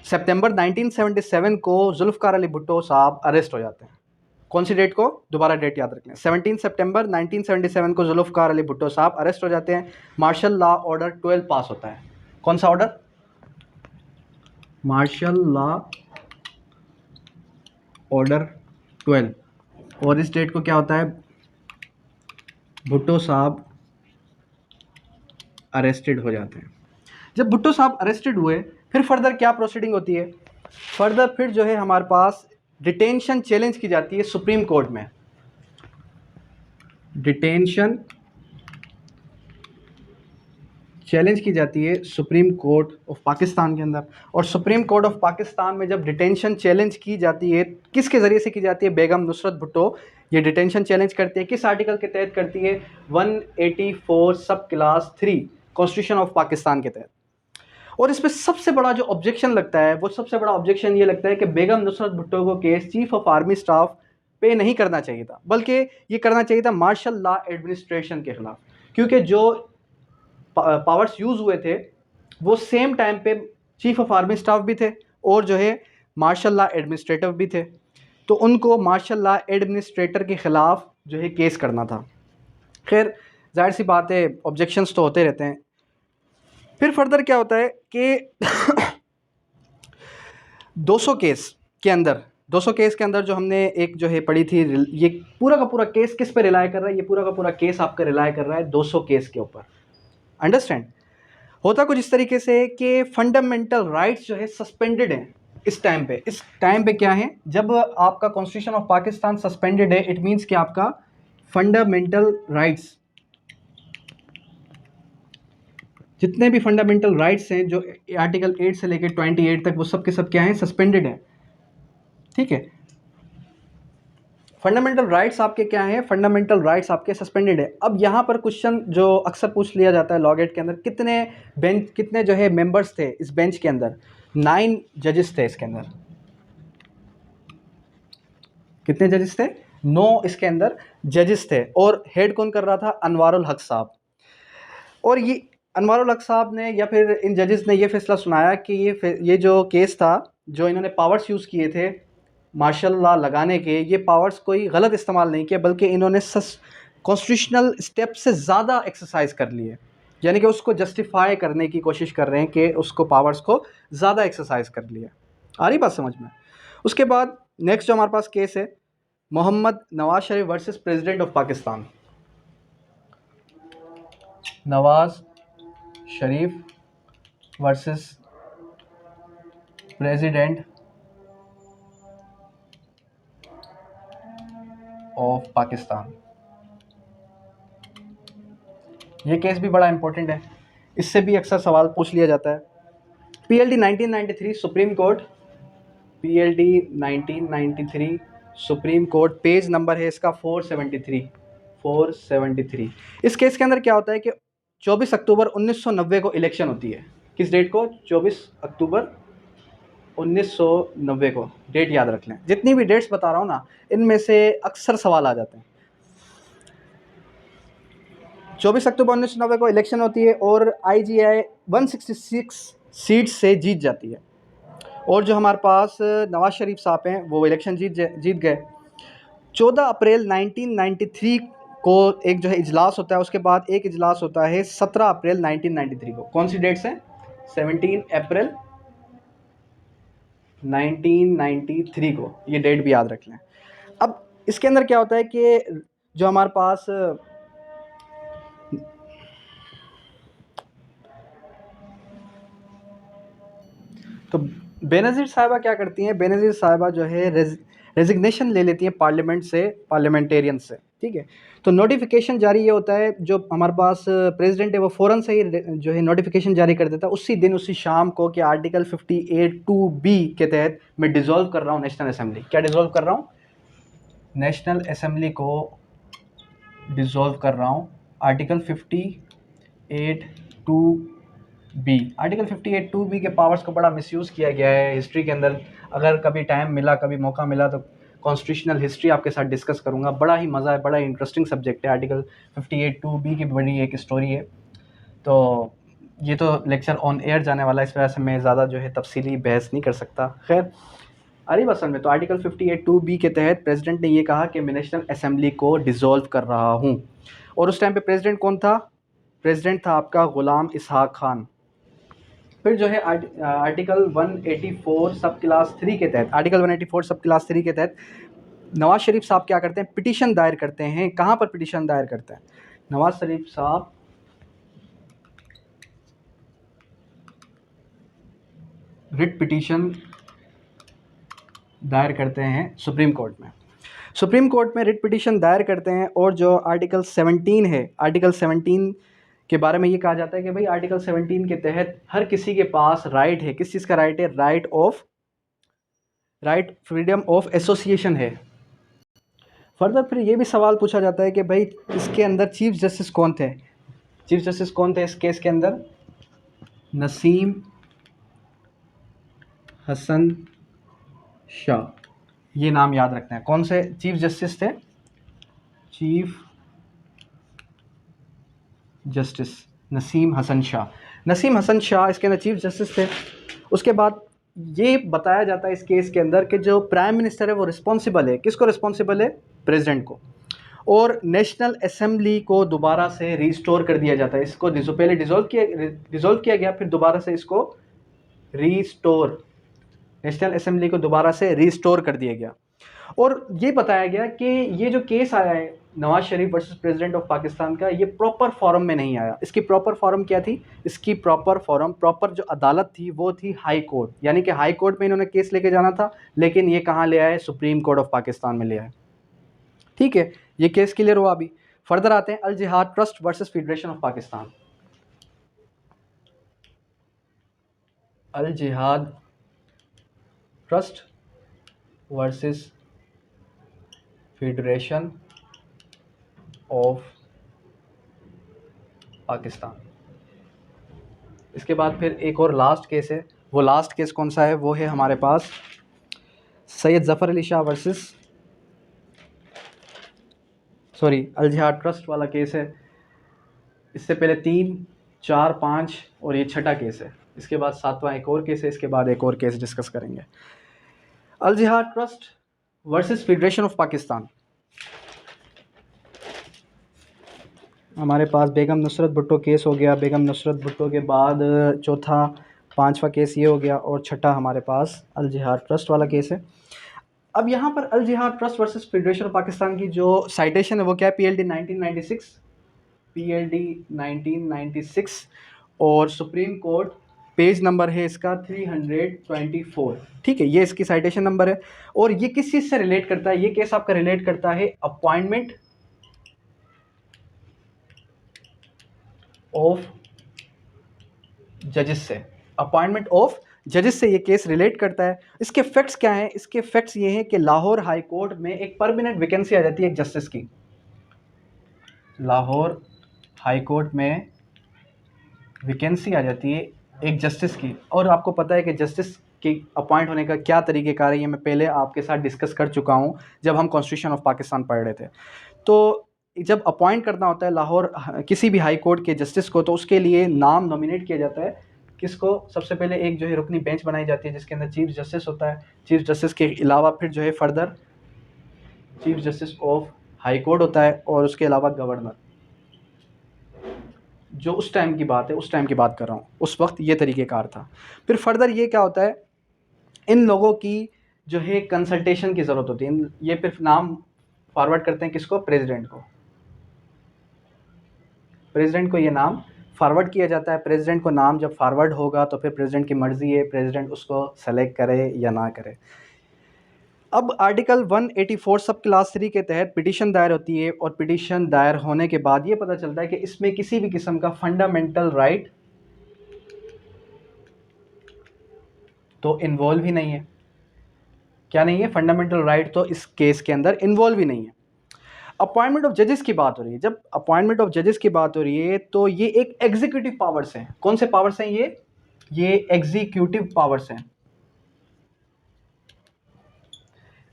सितंबर 1977 को जुल्फ़िकार अली भुट्टो साहब अरेस्ट हो जाते हैं। कौन सी डेट को? दोबारा डेट याद रख लें, 17 सितंबर 1977 को जुल्फ़िकार अली भुट्टो साहब अरेस्ट हो जाते हैं। मार्शल लॉ ऑर्डर 12 पास होता है। कौन सा ऑर्डर? Martial law order 12। और इस डेट को क्या होता है? भुट्टो साहब अरेस्टेड हो जाते हैं। जब भुट्टो साहब अरेस्टेड हुए फिर फर्दर क्या प्रोसीडिंग होती है? फर्दर फिर जो है हमारे पास डिटेंशन चैलेंज की जाती है सुप्रीम कोर्ट में। डिटेंशन चैलेंज की जाती है सुप्रीम कोर्ट ऑफ पाकिस्तान के अंदर। और सुप्रीम कोर्ट ऑफ पाकिस्तान में जब डिटेंशन चैलेंज की जाती है, किसके ज़रिए से की जाती है? बेगम नुसरत भुट्टो ये डिटेंशन चैलेंज करती है। किस आर्टिकल के तहत करती है? 184 सब क्लास 3 कॉन्स्टिट्यूशन ऑफ पाकिस्तान के तहत। और इसमें सबसे बड़ा जो ऑब्जेक्शन लगता है, वो सबसे बड़ा ऑब्जेक्शन ये लगता है कि बेगम नुसरत भुट्टो को case chief of army staff पे नहीं करना चाहिए था, बल्कि ये करना चाहिए था मार्शल लॉ एडमिनिस्ट्रेशन के खिलाफ। क्योंकि जो पावर्स यूज़ हुए थे वो सेम टाइम पे चीफ ऑफ आर्मी स्टाफ भी थे और जो है मार्शल लॉ एडमिनिस्ट्रेटिव भी थे। तो उनको मार्शल लॉ एडमिनिस्ट्रेटर के ख़िलाफ़ जो है केस करना था। खैर जाहिर सी बात है, ऑब्जेक्शंस तो होते रहते हैं। फिर फर्दर क्या होता है कि 200 केस के अंदर 200 केस के अंदर जो हमने एक जो है पढ़ी थी, ये पूरा का पूरा केस किस पे रिलाय कर रहा है? ये पूरा का पूरा केस आपका रिलाय कर रहा है 200 केस के ऊपर। अंडरस्टैंड? होता कुछ इस तरीके से कि फंडामेंटल राइट्स जो है सस्पेंडेड हैं इस टाइम पे। इस टाइम पे क्या है, जब आपका कॉन्स्टिट्यूशन ऑफ पाकिस्तान सस्पेंडेड है, इट मींस कि आपका फंडामेंटल राइट्स, जितने भी फंडामेंटल राइट्स हैं जो आर्टिकल 8 से लेकर 28 तक, वो सब के सब क्या हैं? सस्पेंडेड हैं। ठीक है, फंडामेंटल राइट्स आपके क्या हैं? फंडामेंटल राइट्स आपके सस्पेंडेड है। अब यहाँ पर क्वेश्चन जो अक्सर पूछ लिया जाता है लॉ गेट के अंदर, कितने जो है मेंबर्स थे इस बेंच के अंदर? 9 जजेस थे इसके अंदर। कितने जजेस थे? 9 इसके अंदर जजेस थे। और हेड कौन कर रहा था? अनवारुल हक साहब। और ये अनवारुल हक साहब ने या फिर इन जजेस ने ये फैसला सुनाया कि ये जो केस था, जो इन्होंने पावर्स यूज़ किए थे मार्शल लॉ लगाने के, ये पावर्स कोई गलत इस्तेमाल नहीं किया, बल्कि इन्होंने कॉन्स्टिट्यूशनल स्टेप से ज़्यादा एक्सरसाइज कर लिए। यानी कि उसको जस्टिफाई करने की कोशिश कर रहे हैं कि उसको पावर्स को ज़्यादा एक्सरसाइज कर लिया। आ रही बात समझ में? उसके बाद नेक्स्ट जो हमारे पास केस है, Mohammad Nawaz Sharif versus president of Pakistan. Nawaz Sharif versus president of Pakistan. ये केस भी बड़ा इंपॉर्टेंट है, इससे भी अक्सर सवाल पूछ लिया जाता है। PLD 1993 supreme court, PLD 1993 supreme court, page number है इसका 473। इस केस के अंदर क्या होता है कि 24 अक्टूबर 1990 को इलेक्शन होती है। किस डेट को? 24 अक्टूबर 1990 को। डेट याद रख लें, जितनी भी डेट्स बता रहा हूँ ना, इनमें से अक्सर सवाल आ जाते हैं। 24 अक्टूबर 1990 को इलेक्शन होती है और आईजीआई 166 सीट से जीत जाती है। और जो हमारे पास नवाज शरीफ साहब हैं वो इलेक्शन जीत गए। 14 अप्रैल 1993 को एक जो है इजलास होता है, उसके बाद एक इजलास होता है 17 अप्रैल 1993 को। कौन सी डेट्स हैं? 17 अप्रैल 1993 को, ये डेट भी याद रख लें। अब इसके अंदर क्या होता है कि जो हमारे पास तो बेनज़ीर साहिबा क्या करती हैं? बेनज़ीर साहिबा जो है रेजिग्नेशन ले लेती हैं पार्लियामेंट से, पार्लियामेंटेरियन से। ठीक है, तो नोटिफिकेशन जारी ये होता है, जो हमारे पास प्रेसिडेंट है वो फ़ौरन से ही जो है नोटिफिकेशन जारी कर देता है उसी दिन, उसी शाम को, कि आर्टिकल 58(2)B के तहत मैं डिज़ोल्व कर रहा हूँ नेशनल असम्बली। क्या डिज़ोल्व कर रहा हूँ? नेशनल असम्बली को डिज़ोल्व कर रहा हूँ। आर्टिकल 58(2)B, आर्टिकल 58(2)B के पावर्स को बड़ा मिसयूज़ किया गया है हिस्ट्री के अंदर। अगर कभी टाइम मिला, कभी मौका मिला तो कॉन्स्टिट्यूशनल हिस्ट्री आपके साथ डिस्कस करूँगा। बड़ा ही मज़ा है, बड़ा ही इंटरेस्टिंग सब्जेक्ट है। आर्टिकल 58(2)B की बड़ी एक स्टोरी है। तो ये तो लेक्चर ऑन एयर जाने वाला है, इस वजह से मैं ज़्यादा जो है तफसीली बहस नहीं कर सकता। खैर अरे बसन में तो आर्टिकल 58(2)B के तहत प्रेसिडेंट ने ये कहा कि मैं नेशनल असम्बली को डिज़ोल्व कर रहा हूँ। और उस टाइम पे प्रेसिडेंट कौन था? प्रेसिडेंट था आपका ग़ुलाम इसहाक़ खान। फिर जो है आर्टिकल 184 सब क्लास 3 के तहत, आर्टिकल 184 सब क्लास 3 के तहत नवाज शरीफ साहब क्या करते हैं? पिटीशन दायर करते हैं। कहाँ पर पिटीशन दायर करते हैं? नवाज शरीफ साहब रिट पिटीशन दायर करते हैं सुप्रीम कोर्ट में। सुप्रीम कोर्ट में रिट पिटीशन दायर करते हैं और जो आर्टिकल 17 है, आर्टिकल 17 के बारे में ये कहा जाता है कि भाई आर्टिकल 17 के तहत हर किसी के पास राइट है। किस चीज़ का राइट है? राइट फ्रीडम ऑफ एसोसिएशन है। फर्दर फिर ये भी सवाल पूछा जाता है कि भाई इसके अंदर चीफ जस्टिस कौन थे? चीफ जस्टिस कौन थे इस केस के अंदर? नसीम हसन शाह, ये नाम याद रखना है। कौन से चीफ जस्टिस थे? Chief justice Naseem Hasan Shah. नसीम हसन शाह इसके अंदर चीफ जस्टिस थे। उसके बाद ये बताया जाता है इस केस के अंदर कि जो प्राइम मिनिस्टर है वो रिस्पॉन्सिबल है। किसको रिस्पॉन्सिबल है? प्रेसिडेंट को। और नेशनल असेंबली को दोबारा से रिस्टोर कर दिया जाता है। इसको पहले डिसॉल्व किया गया, फिर दोबारा से इसको रिस्टोर, नेशनल असेंबली को दोबारा से रिस्टोर कर दिया गया। और ये बताया गया कि ये जो केस आया है Nawaz Sharif versus president of Pakistan का, ये प्रॉपर फॉरम में नहीं आया। इसकी प्रॉपर फॉरम क्या थी? इसकी प्रॉपर फॉरम, प्रॉपर जो अदालत थी वो थी हाई कोर्ट। यानी कि हाई कोर्ट में इन्होंने केस लेके जाना था, लेकिन ये कहाँ ले आए? सुप्रीम कोर्ट ऑफ पाकिस्तान में ले आए। ठीक है, ये केस क्लियर हुआ। अभी फर्दर आते हैं Al Jihad trust versus federation of Pakistan. Al Jihad trust versus federation of Pakistan. इसके बाद फिर एक और लास्ट केस है। वो लास्ट केस कौन सा है? वो है हमारे पास सैयद ज़फ़र अली शाह वर्सेस अल जिहाद ट्रस्ट वाला केस है। इससे पहले 3, 4, 5 और ये छठा केस है। इसके बाद 7वां एक और केस है। इसके बाद एक और केस डिस्कस करेंगे। अल Jihad trust versus federation of Pakistan. हमारे पास बेगम नुसरत भुट्टो केस हो गया। बेगम नुसरत भुट्टो के बाद चौथा, 5वां केस ये हो गया, और छठा हमारे पास अल जिहाद ट्रस्ट वाला केस है। अब यहाँ पर अल Jihad trust versus federation of Pakistan की जो साइटेशन है वो क्या है? PLD 1996 और सुप्रीम कोर्ट पेज नंबर है इसका 324। ठीक है, ये इसकी साइटेशन नंबर है। और ये किस चीज़ से रिलेट करता है? ये केस आपका रिलेट करता है अपॉइंटमेंट ऑफ जजेस से। अपॉइंटमेंट ऑफ जजेस से ये केस रिलेट करता है। इसके फैक्ट्स क्या हैं? इसके फैक्ट्स ये हैं कि लाहौर हाई कोर्ट में एक परमानेंट वैकेंसी आ जाती है एक जस्टिस की। लाहौर हाई कोर्ट में वैकेंसी आ जाती है एक जस्टिस की। और आपको पता है कि जस्टिस के अपॉइंट होने का क्या तरीक़ेकार है, ये मैं पहले आपके साथ डिस्कस कर चुका हूँ जब हम कॉन्स्टिट्यूशन ऑफ पाकिस्तान पढ़ रहे थे। तो जब अपॉइंट करना होता है लाहौर किसी भी हाई कोर्ट के जस्टिस को, तो उसके लिए नाम नॉमिनेट किया जाता है। किसको? सबसे पहले एक जो है रुकनी बेंच बनाई जाती है जिसके अंदर चीफ जस्टिस होता है। चीफ जस्टिस के अलावा फिर जो है further chief justice of high court होता है, और उसके अलावा गवर्नर। जो उस टाइम की बात है, उस टाइम की बात कर रहा हूँ, उस वक्त ये तरीक़ेकार था। फिर फर्दर ये क्या होता है, इन लोगों की जो है कंसल्टेशन की ज़रूरत होती है। ये फिर नाम फॉरवर्ड करते हैं किसको? प्रेसिडेंट को। प्रेसिडेंट को ये नाम फॉरवर्ड किया जाता है। प्रेसिडेंट को नाम जब फॉरवर्ड होगा तो फिर प्रेसिडेंट की मर्ज़ी है प्रेसिडेंट उसको सेलेक्ट करे या ना करे। अब आर्टिकल 184 सब क्लास 3 के तहत पिटीशन दायर होती है, और पिटीशन दायर होने के बाद ये पता चलता है कि इसमें किसी भी किस्म का फंडामेंटल राइट तो इन्वॉल्व ही नहीं है। क्या नहीं है? फंडामेंटल राइट तो इस केस के अंदर इन्वॉल्व ही नहीं है। अपॉइंटमेंट ऑफ जजेस की बात हो रही है। जब अपॉइंटमेंट ऑफ जजेस की बात हो रही है तो ये एक एग्जीक्यूटिव पावर्स हैं। कौन से पावर्स हैं ये एग्जीक्यूटिव पावर्स हैं।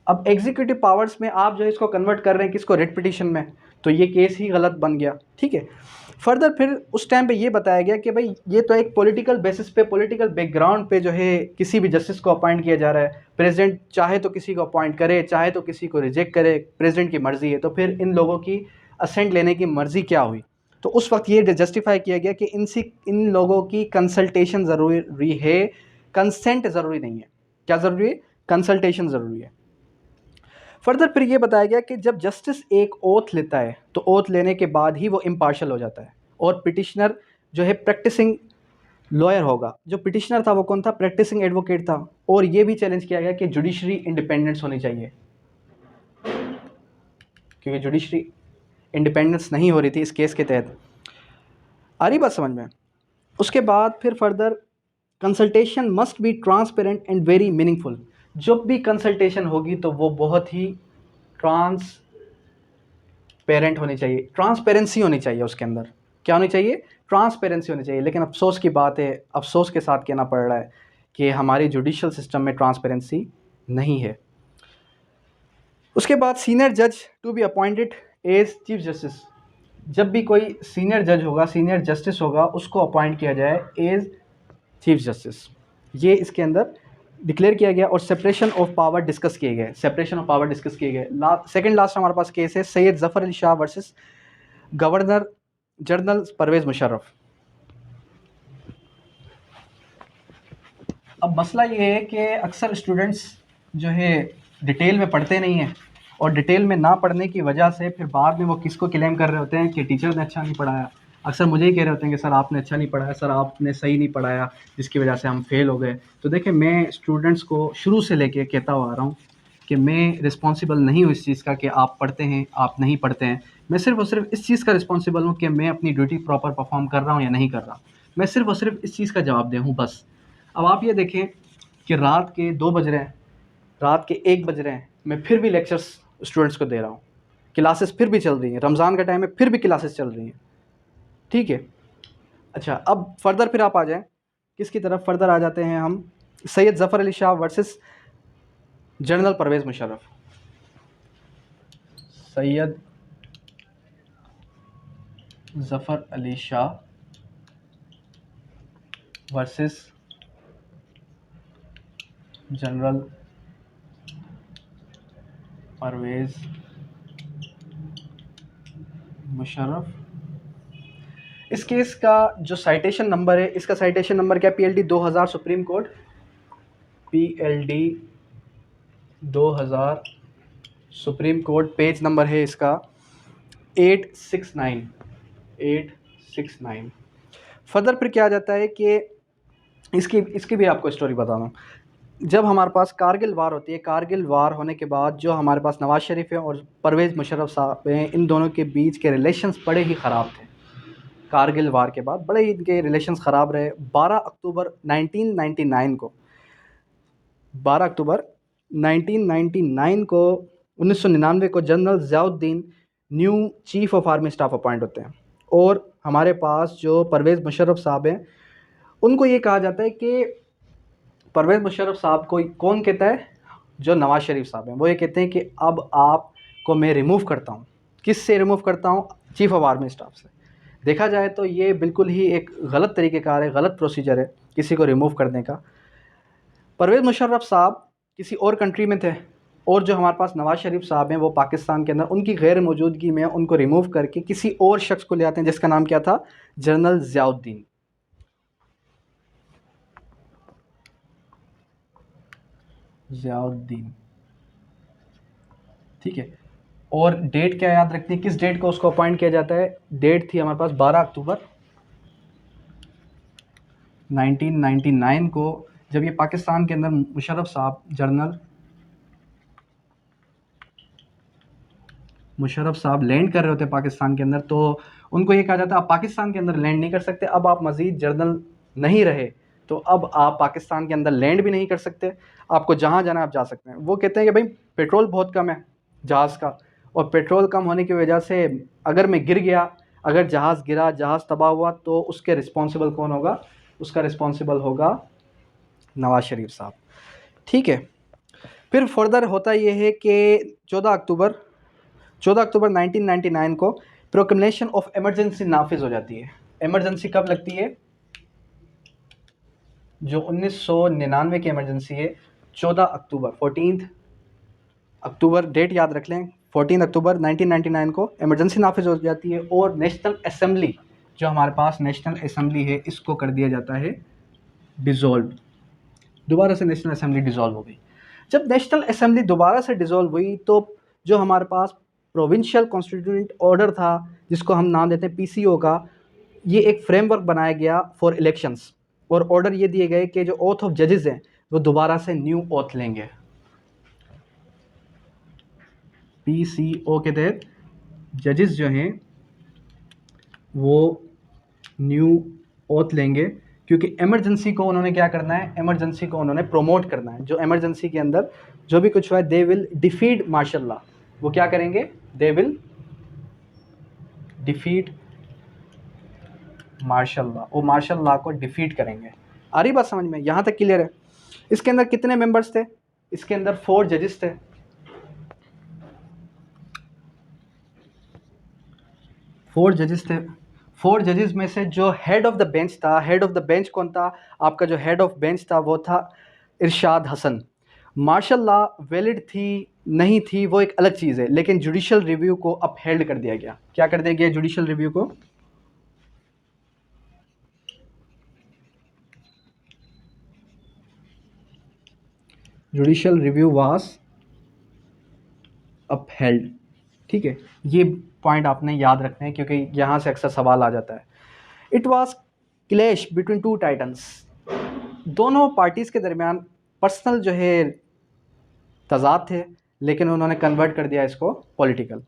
अब एग्जीक्यूटिव पावर्स में आप जो है इसको कन्वर्ट कर रहे हैं किसको? रिट पिटीशन में, तो ये केस ही गलत बन गया। ठीक है, फर्दर फिर उस टाइम पे ये बताया गया कि भाई ये तो एक पॉलिटिकल बेसिस पे, पॉलिटिकल बैकग्राउंड पे जो है किसी भी जस्टिस को अपॉइंट किया जा रहा है। प्रेसिडेंट चाहे तो किसी को अपॉइंट करे, चाहे तो किसी को रिजेक्ट करे, प्रेसिडेंट की मर्ज़ी है। तो फिर इन लोगों की असेंट लेने की मर्ज़ी क्या हुई? तो उस वक्त ये जस्टिफाई किया गया कि इन लोगों की कंसल्टेशन ज़रूरी है, कंसेंट ज़रूरी नहीं है। क्या ज़रूरी है? कंसल्टेशन ज़रूरी है। फर्दर फिर ये बताया गया कि जब जस्टिस एक ओथ लेता है तो ओथ लेने के बाद ही वो इम्पार्शल हो जाता है, और पिटिशनर जो है प्रैक्टिसिंग लॉयर होगा। जो पिटिशनर था वो कौन था? प्रैक्टिसिंग एडवोकेट था। और ये भी चैलेंज किया गया कि जुडिशरी इंडिपेंडेंस होनी चाहिए, क्योंकि जुडिशरी इंडिपेंडेंस नहीं हो रही थी इस केस के तहत। आ रही बात समझ में? उसके बाद फिर further consultation must be transparent and very meaningful. जब भी कंसल्टेशन होगी तो वो बहुत ही ट्रांसपेरेंट होनी चाहिए, ट्रांसपेरेंसी होनी चाहिए उसके अंदर। क्या होनी चाहिए? ट्रांसपेरेंसी होनी चाहिए। लेकिन अफसोस की बात है, अफसोस के साथ कहना पड़ रहा है कि हमारी जुडिशल सिस्टम में ट्रांसपेरेंसी नहीं है। उसके बाद सीनियर जज to be appointed as chief justice. जब भी कोई सीनियर जज होगा, सीनियर जस्टिस होगा, उसको अपॉइंट किया जाए एज चीफ जस्टिस। ये इसके अंदर डिक्लेयर किया गया। और सेपरेशन ऑफ पावर डिस्कस किए गए, सेपरेशन ऑफ पावर डिस्कस किए गए। सेकंड लास्ट हमारे पास केस है Syed Zafar Ali Shah versus governor general Pervez Musharraf. अब मसला ये है कि अक्सर स्टूडेंट्स जो है डिटेल में पढ़ते नहीं हैं, और डिटेल में ना पढ़ने की वजह से फिर बाद में वो किसको क्लेम कर रहे होते हैं कि टीचर ने अच्छा नहीं पढ़ाया। अक्सर मुझे ही कह रहे होते हैं कि सर आपने अच्छा नहीं पढ़ाया, सर आपने सही नहीं पढ़ाया, जिसकी वजह से हम फेल हो गए। तो देखिए, मैं स्टूडेंट्स को शुरू से लेके कहता हुआ आ रहा हूँ कि मैं रिस्पॉन्सिबल नहीं हूँ इस चीज़ का कि आप पढ़ते हैं आप नहीं पढ़ते हैं। मैं सिर्फ और सिर्फ इस चीज़ का रिस्पॉन्सिबल हूँ कि मैं अपनी ड्यूटी प्रॉपर परफॉर्म कर रहा हूँ या नहीं कर रहा। मैं सिर्फ और सिर्फ इस चीज़ का जवाब दे हूँ बस। अब आप ये देखें कि रात के 2 बज रहे हैं, रात के 1 बज रहे हैं, मैं फिर भी लेक्चर्स स्टूडेंट्स को दे रहा हूँ, क्लासेस फिर भी चल रही हैं, रमज़ान का टाइम है फिर भी क्लासेस चल रही हैं। ठीक है। अच्छा, अब फर्दर फिर आप आ जाएं किसकी तरफ? फर्दर आ जाते हैं हम Syed Zafar Ali Shah versus general Pervez Musharraf. Syed Zafar Ali Shah versus general Pervez Musharraf. इस केस का जो साइटेशन नंबर है, इसका साइटेशन नंबर क्या? PLD 2000 supreme court, PLD 2000 supreme court, page number है इसका 869। फर्दर फिर क्या आ जाता है कि इसकी भी आपको स्टोरी बता दूँ। जब हमारे पास कारगिल वार होती है, कारगिल वार होने के बाद जो हमारे पास नवाज़ शरीफ है और परवेज़ मुशर्रफ साहब हैं, इन दोनों के बीच के रिलेशंस बड़े ही ख़राब थे। कारगिल वार के बाद बड़े ही इनके रिलेशंस ख़राब रहे। 12 अक्टूबर 1999 को 12 अक्टूबर 1999 को 1999 को general Ziauddin new chief of army staff appoint होते हैं। और हमारे पास जो परवेज़ मुशर्रफ साहब हैं, उनको ये कहा जाता है कि परवेज़ मुशर्रफ साहब को कौन कहता है? जो नवाज़ शरीफ साहब हैं, वो ये कहते हैं कि अब आपको मैं रिमूव करता हूँ। किस से रिमूव करता हूँ? चीफ ऑफ आर्मी स्टाफ से। देखा जाए तो ये बिल्कुल ही एक गलत तरीक़ेकार है, गलत प्रोसीजर है किसी को रिमूव करने का। परवेज़ मुशर्रफ साहब किसी और कंट्री में थे, और जो हमारे पास नवाज़ शरीफ साहब हैं वो पाकिस्तान के अंदर, उनकी गैर मौजूदगी में उनको रिमूव करके किसी और शख्स को ले आते हैं जिसका नाम क्या था? जनरल ज़ियाउद्दीन। ज़ियाउद्दीन, ठीक है। और डेट क्या याद रखनी है, किस डेट को उसको अपॉइंट किया जाता है? डेट थी हमारे पास 12 अक्टूबर 1999 को, जब ये पाकिस्तान के अंदर मुशर्रफ साहब, जनरल मुशर्रफ साहब लैंड कर रहे होते हैं पाकिस्तान के अंदर, तो उनको ये कहा जाता है आप पाकिस्तान के अंदर लैंड नहीं कर सकते, अब आप मज़ीद जनरल नहीं रहे, तो अब आप पाकिस्तान के अंदर लैंड भी नहीं कर सकते, आपको जहाँ जाना आप जा सकते हैं। वो कहते हैं कि भाई पेट्रोल बहुत कम है जहाज़ का, और पेट्रोल कम होने की वजह से अगर मैं गिर गया, अगर जहाज़ गिरा, जहाज़ तबाह हुआ, तो उसके रिस्पॉन्सिबल कौन होगा? उसका रिस्पॉन्सिबल होगा नवाज़ शरीफ साहब। ठीक है। फिर फर्दर होता ये है कि 14 अक्टूबर 1999 को प्रोक्लेमेशन ऑफ इमरजेंसी नाफिज हो जाती है। इमरजेंसी कब लगती है? जो 1999 की इमरजेंसी है, 14 अक्टूबर 14 अक्टूबर, डेट याद रख लें, 14 अक्टूबर 1999 को इमरजेंसी नाफिज हो जाती है। और नेशनल असेंबली, जो हमारे पास नेशनल असेंबली है, इसको कर दिया जाता है डिज़ोल्व। दोबारा से नेशनल असेंबली डिज़ोल्व हो गई। जब नेशनल असेंबली दोबारा से डिज़ोल्व हुई तो जो हमारे पास प्रोविंशियल कॉन्स्टिट्यूंट ऑर्डर था जिसको हम नाम देते हैं पीसीओ का, ये एक फ्रेमवर्क बनाया गया फॉर इलेक्शंस, और ऑर्डर ये दिए गए कि जो ओथ ऑफ जजेस हैं वो दोबारा से न्यू ओथ लेंगे। पीसीओ के तहत जजेस जो हैं वो न्यू ओथ लेंगे, क्योंकि इमरजेंसी को उन्होंने क्या करना है, इमरजेंसी को उन्होंने प्रोमोट करना है। जो इमरजेंसी के अंदर जो भी कुछ हुआ है, they will defeat martial law, वो क्या करेंगे, they will defeat martial law, वो मार्शल लॉ को डिफीट करेंगे। आ रही बात समझ में, यहाँ तक क्लियर है। इसके अंदर कितने मेंबर्स थे, इसके अंदर 4 जजेस थे। 4 जजेस थे। 4 जजेस में से जो हेड ऑफ द बेंच था, हेड ऑफ द बेंच कौन था, आपका जो हेड ऑफ बेंच था वो था इरशाद हसन। मार्शल लॉ वैलिड थी नहीं थी वो एक अलग चीज़ है, लेकिन जुडिशियल रिव्यू को अपहेल्ड कर दिया गया। क्या कर दिया गया, जुडिशियल रिव्यू को, जुडिशियल रिव्यू वाज अपहेल्ड। ठीक है, ये पॉइंट आपने याद रखना है क्योंकि यहाँ से अक्सर सवाल आ जाता है। It was clash between 2 titans, दोनों पार्टीज़ के दरमियान पर्सनल जो है तजाद थे, लेकिन उन्होंने कन्वर्ट कर दिया इसको पॉलिटिकल।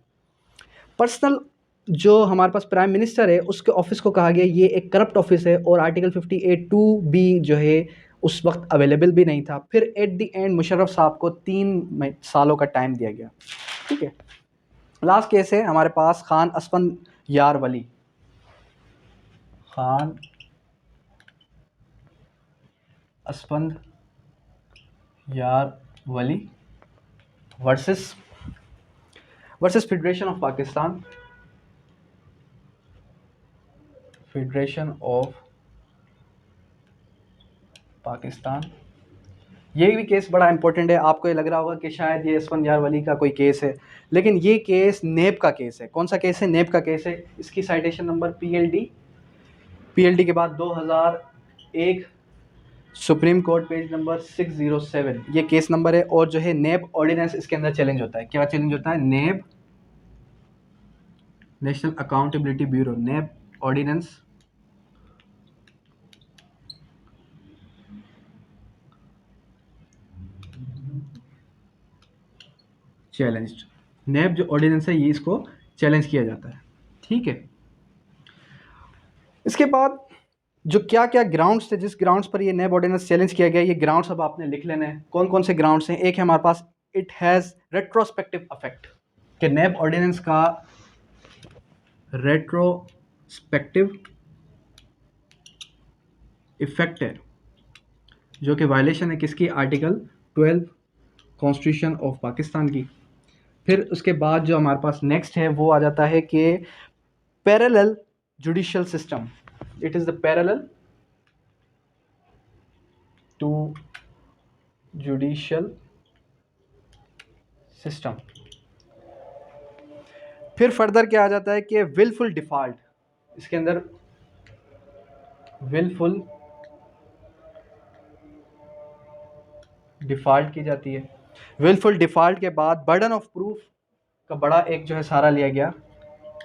पर्सनल जो हमारे पास प्राइम मिनिस्टर है उसके ऑफिस को कहा गया ये एक करप्ट ऑफिस है, और आर्टिकल 58(2)B जो है उस वक्त अवेलेबल भी नहीं था। फिर एट द एंड मुशर्रफ साहब को 3 सालों का टाइम दिया गया। ठीक है, लास्ट केस है हमारे पास Khan Asfandyar Wali, Khan Asfandyar Wali versus federation of Pakistan, federation of Pakistan. ये भी केस बड़ा इंपॉर्टेंट है। आपको ये लग रहा होगा कि शायद ये असफंद यार वली का कोई केस है, लेकिन ये केस नेब का केस है। कौन सा केस है, नेब का केस है। इसकी साइटेशन नंबर पीएलडी के बाद 2001 सुप्रीम कोर्ट पेज नंबर 607 ये केस नंबर है। और जो है नेब ऑर्डिनेंस इसके अंदर चैलेंज होता है। क्या चैलेंज होता है, नेब नेशनल अकाउंटेबिलिटी ब्यूरो, नेब ऑर्डिनेंस चैलेंज्ड। नेब जो ऑर्डिनेंस है ये इसको चैलेंज किया जाता है। ठीक है, इसके बाद जो क्या क्या ग्राउंड्स थे जिस ग्राउंड्स पर ये नेब ऑर्डिनेंस चैलेंज किया गया, ये ग्राउंड्स अब आपने लिख लेने हैं। कौन कौन से ग्राउंड्स हैं, एक है हमारे पास इट हैज़ रेट्रोस्पेक्टिव इफेक्ट, कि नेब ऑर्डिनेंस का रेट्रोस्पेक्टिव इफेक्ट है, जो कि वायलेशन है किसकी, आर्टिकल 12 कॉन्स्टिट्यूशन ऑफ पाकिस्तान की। फिर उसके बाद जो हमारे पास नेक्स्ट है वो आ जाता है कि parallel judicial system, it is the parallel to judicial system. फिर फर्दर क्या आ जाता है कि विलफुल डिफॉल्ट, इसके अंदर विलफुल डिफॉल्ट की जाती है। विलफुल डिफॉल्ट के बाद बर्डन ऑफ प्रूफ का बड़ा एक जो है सहारा लिया गया,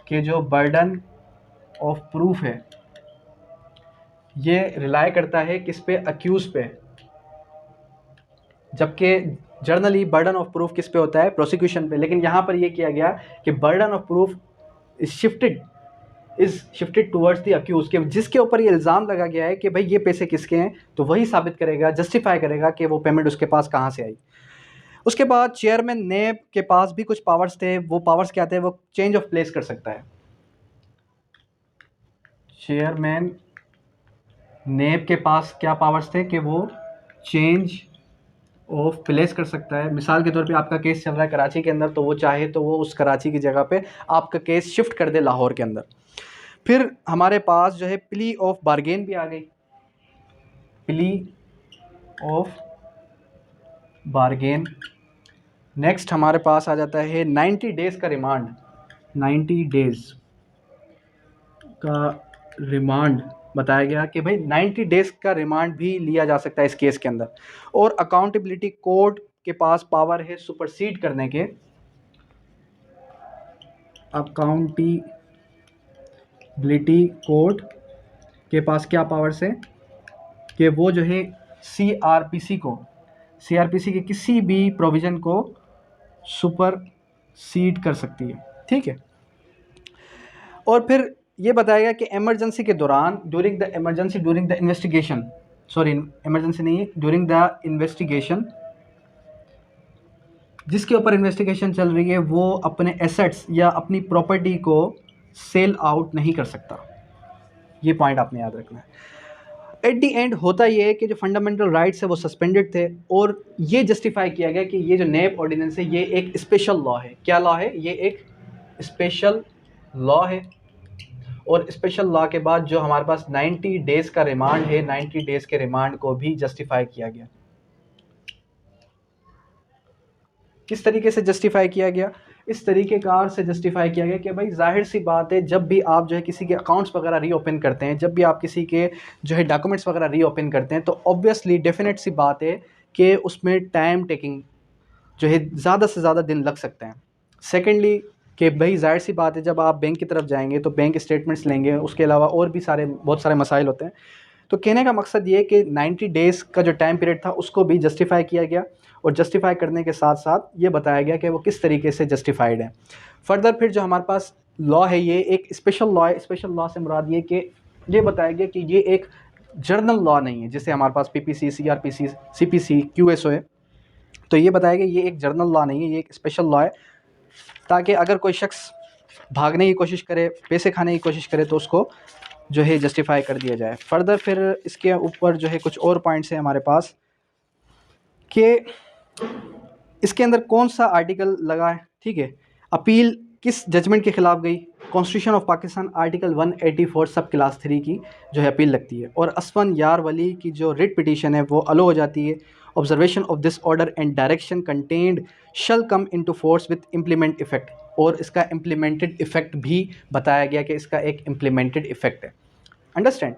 कि जो बर्डन ऑफ प्रूफ है ये रिलाई करता है किस पे, अक्यूज पे, जबकि जर्नली बर्डन ऑफ प्रूफ किस पे होता है, प्रोसिक्यूशन पे। लेकिन यहाँ पर ये किया गया कि burden of proof is shifted towards the accuse, के जिसके ऊपर ये इल्ज़ाम लगा गया है कि भाई ये पैसे किसके हैं, तो वही साबित करेगा, जस्टिफाई करेगा कि वो पेमेंट उसके पास कहाँ से आई। उसके बाद चेयरमैन नेब के पास भी कुछ पावर्स थे। वो पावर्स क्या थे, वो चेंज ऑफ प्लेस कर सकता है। चेयरमैन नेब के पास क्या पावर्स थे कि वो चेंज ऑफ प्लेस कर सकता है। मिसाल के तौर पे आपका केस चल रहा है कराची के अंदर, तो वो चाहे तो वो उस कराची की जगह पे आपका केस शिफ्ट कर दे लाहौर के अंदर। फिर हमारे पास जो है प्ली ऑफ बार्गेन भी आ गई, प्ली ऑफ बार्गेन। नेक्स्ट हमारे पास आ जाता है 90 डेज़ का रिमांड, 90 डेज़ का रिमांड बताया गया कि भाई 90 डेज़ का रिमांड भी लिया जा सकता है इस केस के अंदर। और अकाउंटेबिलिटी कोर्ट के पास पावर है सुपरसीड करने के, अकाउंटेबिलिटी कोड के पास क्या पावर्स है कि वो जो है सीआरपीसी के किसी भी प्रोविज़न को सुपरसीड कर सकती है, ठीक है। और फिर ये बताएगा कि इमरजेंसी के दौरान during the investigation, sorry emergency नहीं है, ड्यूरिंग द इन्वेस्टिगेशन, जिसके ऊपर इन्वेस्टिगेशन चल रही है वो अपने एसेट्स या अपनी प्रॉपर्टी को सेल आउट नहीं कर सकता। ये पॉइंट आपने याद रखना है। एट दी एंड होता ये है कि जो फंडामेंटल राइट्स है वो सस्पेंडेड थे और ये जस्टिफाई किया गया कि ये जो नैब ऑर्डिनेंस है ये एक स्पेशल लॉ है। क्या लॉ है? ये एक स्पेशल लॉ है। और स्पेशल लॉ के बाद जो हमारे पास 90 डेज़ का रिमांड है, 90 डेज़ के रिमांड को भी जस्टिफाई किया गया। किस तरीके से जस्टिफाई किया गया? इस तरीके कार से जस्टिफाई किया गया कि भाई जाहिर सी बात है, जब भी आप जो है किसी के अकाउंट्स वगैरह रीओपन करते हैं, जब भी आप किसी के जो है डॉक्यूमेंट्स वगैरह रीओपन करते हैं, तो ऑब्वियसली डेफिनेट सी बात है कि उसमें टाइम टेकिंग जो है ज़्यादा से ज़्यादा दिन लग सकते हैं। सेकेंडली कि भाई जाहिर सी बात है, जब आप बैंक की तरफ जाएंगे तो बैंक स्टेटमेंट्स लेंगे, उसके अलावा और भी बहुत सारे मसाइल होते हैं। तो कहने का मकसद ये कि 90 डेज़ का जो टाइम पीरियड था उसको भी जस्टिफाई किया गया और जस्टिफाई करने के साथ साथ ये बताया गया कि वो किस तरीके से जस्टिफाइड है। फर्दर फिर जो हमारे पास लॉ है ये एक स्पेशल लॉ है। स्पेशल लॉ से मुराद ये कि ये बताया गया कि ये एक जर्नल लॉ नहीं है, जिससे हमारे पास पीपीसी, सीआरपीसी, सीपीसी, क्यूएसओ है। तो ये बताया गया ये एक जर्नल लॉ नहीं है, ये एक स्पेशल लॉ है, ताकि अगर कोई शख्स भागने की कोशिश करे, पैसे खाने की कोशिश करे, तो उसको जो है जस्टिफाई कर दिया जाए। फर्दर फिर इसके ऊपर जो है कुछ और पॉइंट्स हैं हमारे पास कि इसके अंदर कौन सा आर्टिकल लगा है, ठीक है। अपील किस जजमेंट के खिलाफ गई? कॉन्स्टिट्यूशन ऑफ पाकिस्तान आर्टिकल 184 सब क्लास 3 की जो है अपील लगती है। और असफन यार वली की जो रिट पिटीशन है वो अलो हो जाती है। Observation of this order and direction contained shall come into force with implement effect. और इसका इम्प्लीमेंटेड इफेक्ट भी बताया गया कि इसका एक इम्प्लीमेंटेड इफेक्ट है। अंडरस्टैंड?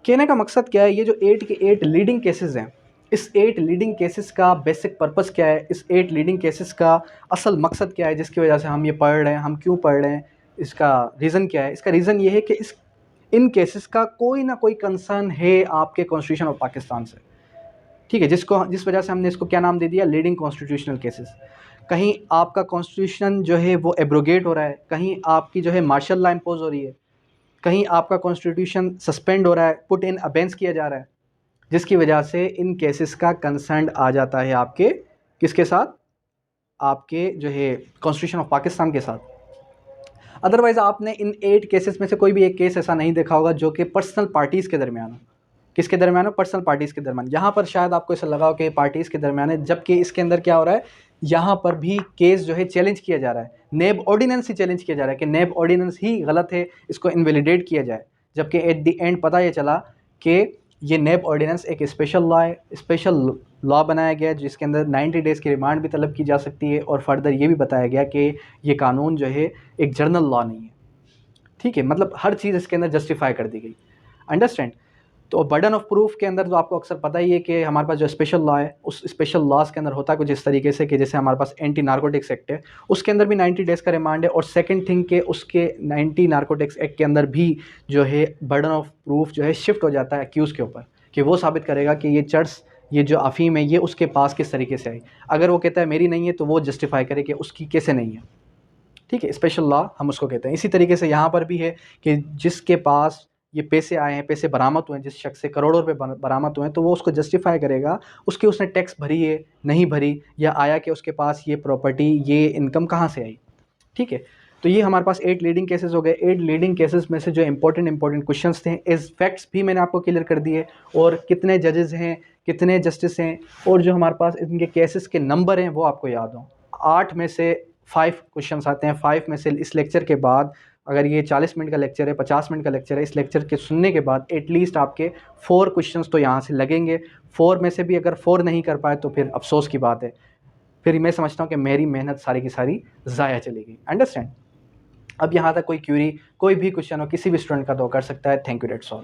कहने का मकसद क्या है, ये जो 8 के 8 लीडिंग केसेस हैं, इस 8 लीडिंग केसेस का बेसिक पर्पस क्या है, इस 8 लीडिंग केसेस का असल मकसद क्या है, जिसकी वजह से हम ये पढ़ रहे हैं, हम क्यों पढ़ रहे हैं, इसका रीज़न क्या है? इसका रीज़न ये है कि इन केसेस का कोई ना कोई कंसर्न है आपके कॉन्स्टिट्यूशन ऑफ पाकिस्तान से, ठीक है, जिस वजह से हमने इसको क्या नाम दे दिया, लीडिंग कॉन्स्टिट्यूशनल केसेस। कहीं आपका कॉन्स्टिट्यूशन जो है वो एब्रोगेट हो रहा है, कहीं आपकी जो है मार्शल लॉ इम्पोज हो रही है, कहीं आपका कॉन्स्टिट्यूशन सस्पेंड हो रहा है, पुट इन अबेंस किया जा रहा है, जिसकी वजह से इन केसेस का कंसर्न आ जाता है आपके किसके साथ, आपके जो है कॉन्स्टिट्यूशन ऑफ पाकिस्तान के साथ। अदरवाइज़ आपने इन 8 केसेस में से कोई भी एक केस ऐसा नहीं देखा होगा जो कि पर्सनल पार्टीज़ के दरमियान हो। किसके दरमियान हो? पर्सनल पार्टीज़ के दरमियान। यहाँ पर शायद आपको ऐसा लगा हो कि पार्टीज़ के दरमियान है, जबकि इसके अंदर क्या हो रहा है, यहाँ पर भी केस जो है चैलेंज किया जा रहा है, नेब ऑर्डिनेंस ही चैलेंज किया जा रहा है कि नेब ऑर्डिनेंस ही गलत है, इसको इनवैलिडेट किया जाए। जबकि एट द एंड पता ये चला कि ये नेब ऑर्डिनेंस एक स्पेशल लॉ है, स्पेशल लॉ बनाया गया है जिसके अंदर 90 डेज़ की रिमांड भी तलब की जा सकती है। और फर्दर ये भी बताया गया कि ये कानून जो है एक जर्नल लॉ नहीं है, ठीक है। मतलब हर चीज़ इसके अंदर जस्टिफाई कर दी गई। अंडरस्टैंड? तो बर्डन ऑफ प्रूफ के अंदर तो आपको अक्सर पता ही है कि हमारे पास जो स्पेशल लॉ है, उस स्पेशल लॉज के अंदर होता है कुछ इस तरीके से कि जैसे हमारे पास एंटी नारकोटिक्स एक्ट है, उसके अंदर भी 90 डेज़ का रिमांड है। और सेकंड थिंग के उसके 90 नारकोटिक्स एक्ट के अंदर भी जो है बर्डन ऑफ प्रूफ जो है शिफ्ट हो जाता है एक्यूज़ के ऊपर, कि वो साबित करेगा कि ये चर्स, ये जो अफीम है, ये उसके पास किस तरीके से आई। अगर वो कहता है मेरी नहीं है, तो वो जस्टिफाई करे कि उसकी कैसे नहीं है, ठीक है। स्पेशल लॉ हम उसको कहते हैं। इसी तरीके से यहाँ पर भी है कि जिसके पास ये पैसे आए हैं, पैसे बरामद हुए हैं, जिस शख्स से करोड़ों रुपए बरामद हुए हैं, तो वो उसको जस्टिफाई करेगा उसके उसने टैक्स भरी है, नहीं भरी, या आया कि उसके पास ये प्रॉपर्टी, ये इनकम कहाँ से आई, ठीक है। तो ये हमारे पास 8 लीडिंग केसेस हो गए। 8 लीडिंग केसेस में से जो इंपॉर्टेंट क्वेश्चंस थे, इस फैक्ट्स भी मैंने आपको क्लियर कर दिए, और कितने जजेस हैं, कितने जस्टिस हैं, और जो हमारे पास इनके केसेस के नंबर हैं वो आपको याद हो। 8 में से 5 क्वेश्चंस आते हैं। 5 में से इस लेक्चर के बाद, अगर ये 40 मिनट का लेक्चर है, 50 मिनट का लेक्चर है, इस लेक्चर के सुनने के बाद एटलीस्ट आपके 4 क्वेश्चंस तो यहाँ से लगेंगे। 4 में से भी अगर 4 नहीं कर पाए तो फिर अफसोस की बात है, फिर मैं समझता हूँ कि मेरी मेहनत सारी की सारी ज़ाया चली गई। अंडरस्टैंड? अब यहाँ तक कोई क्यूरी, कोई भी क्वेश्चन हो किसी भी स्टूडेंट का तो कर सकता है। Thank you, that's all.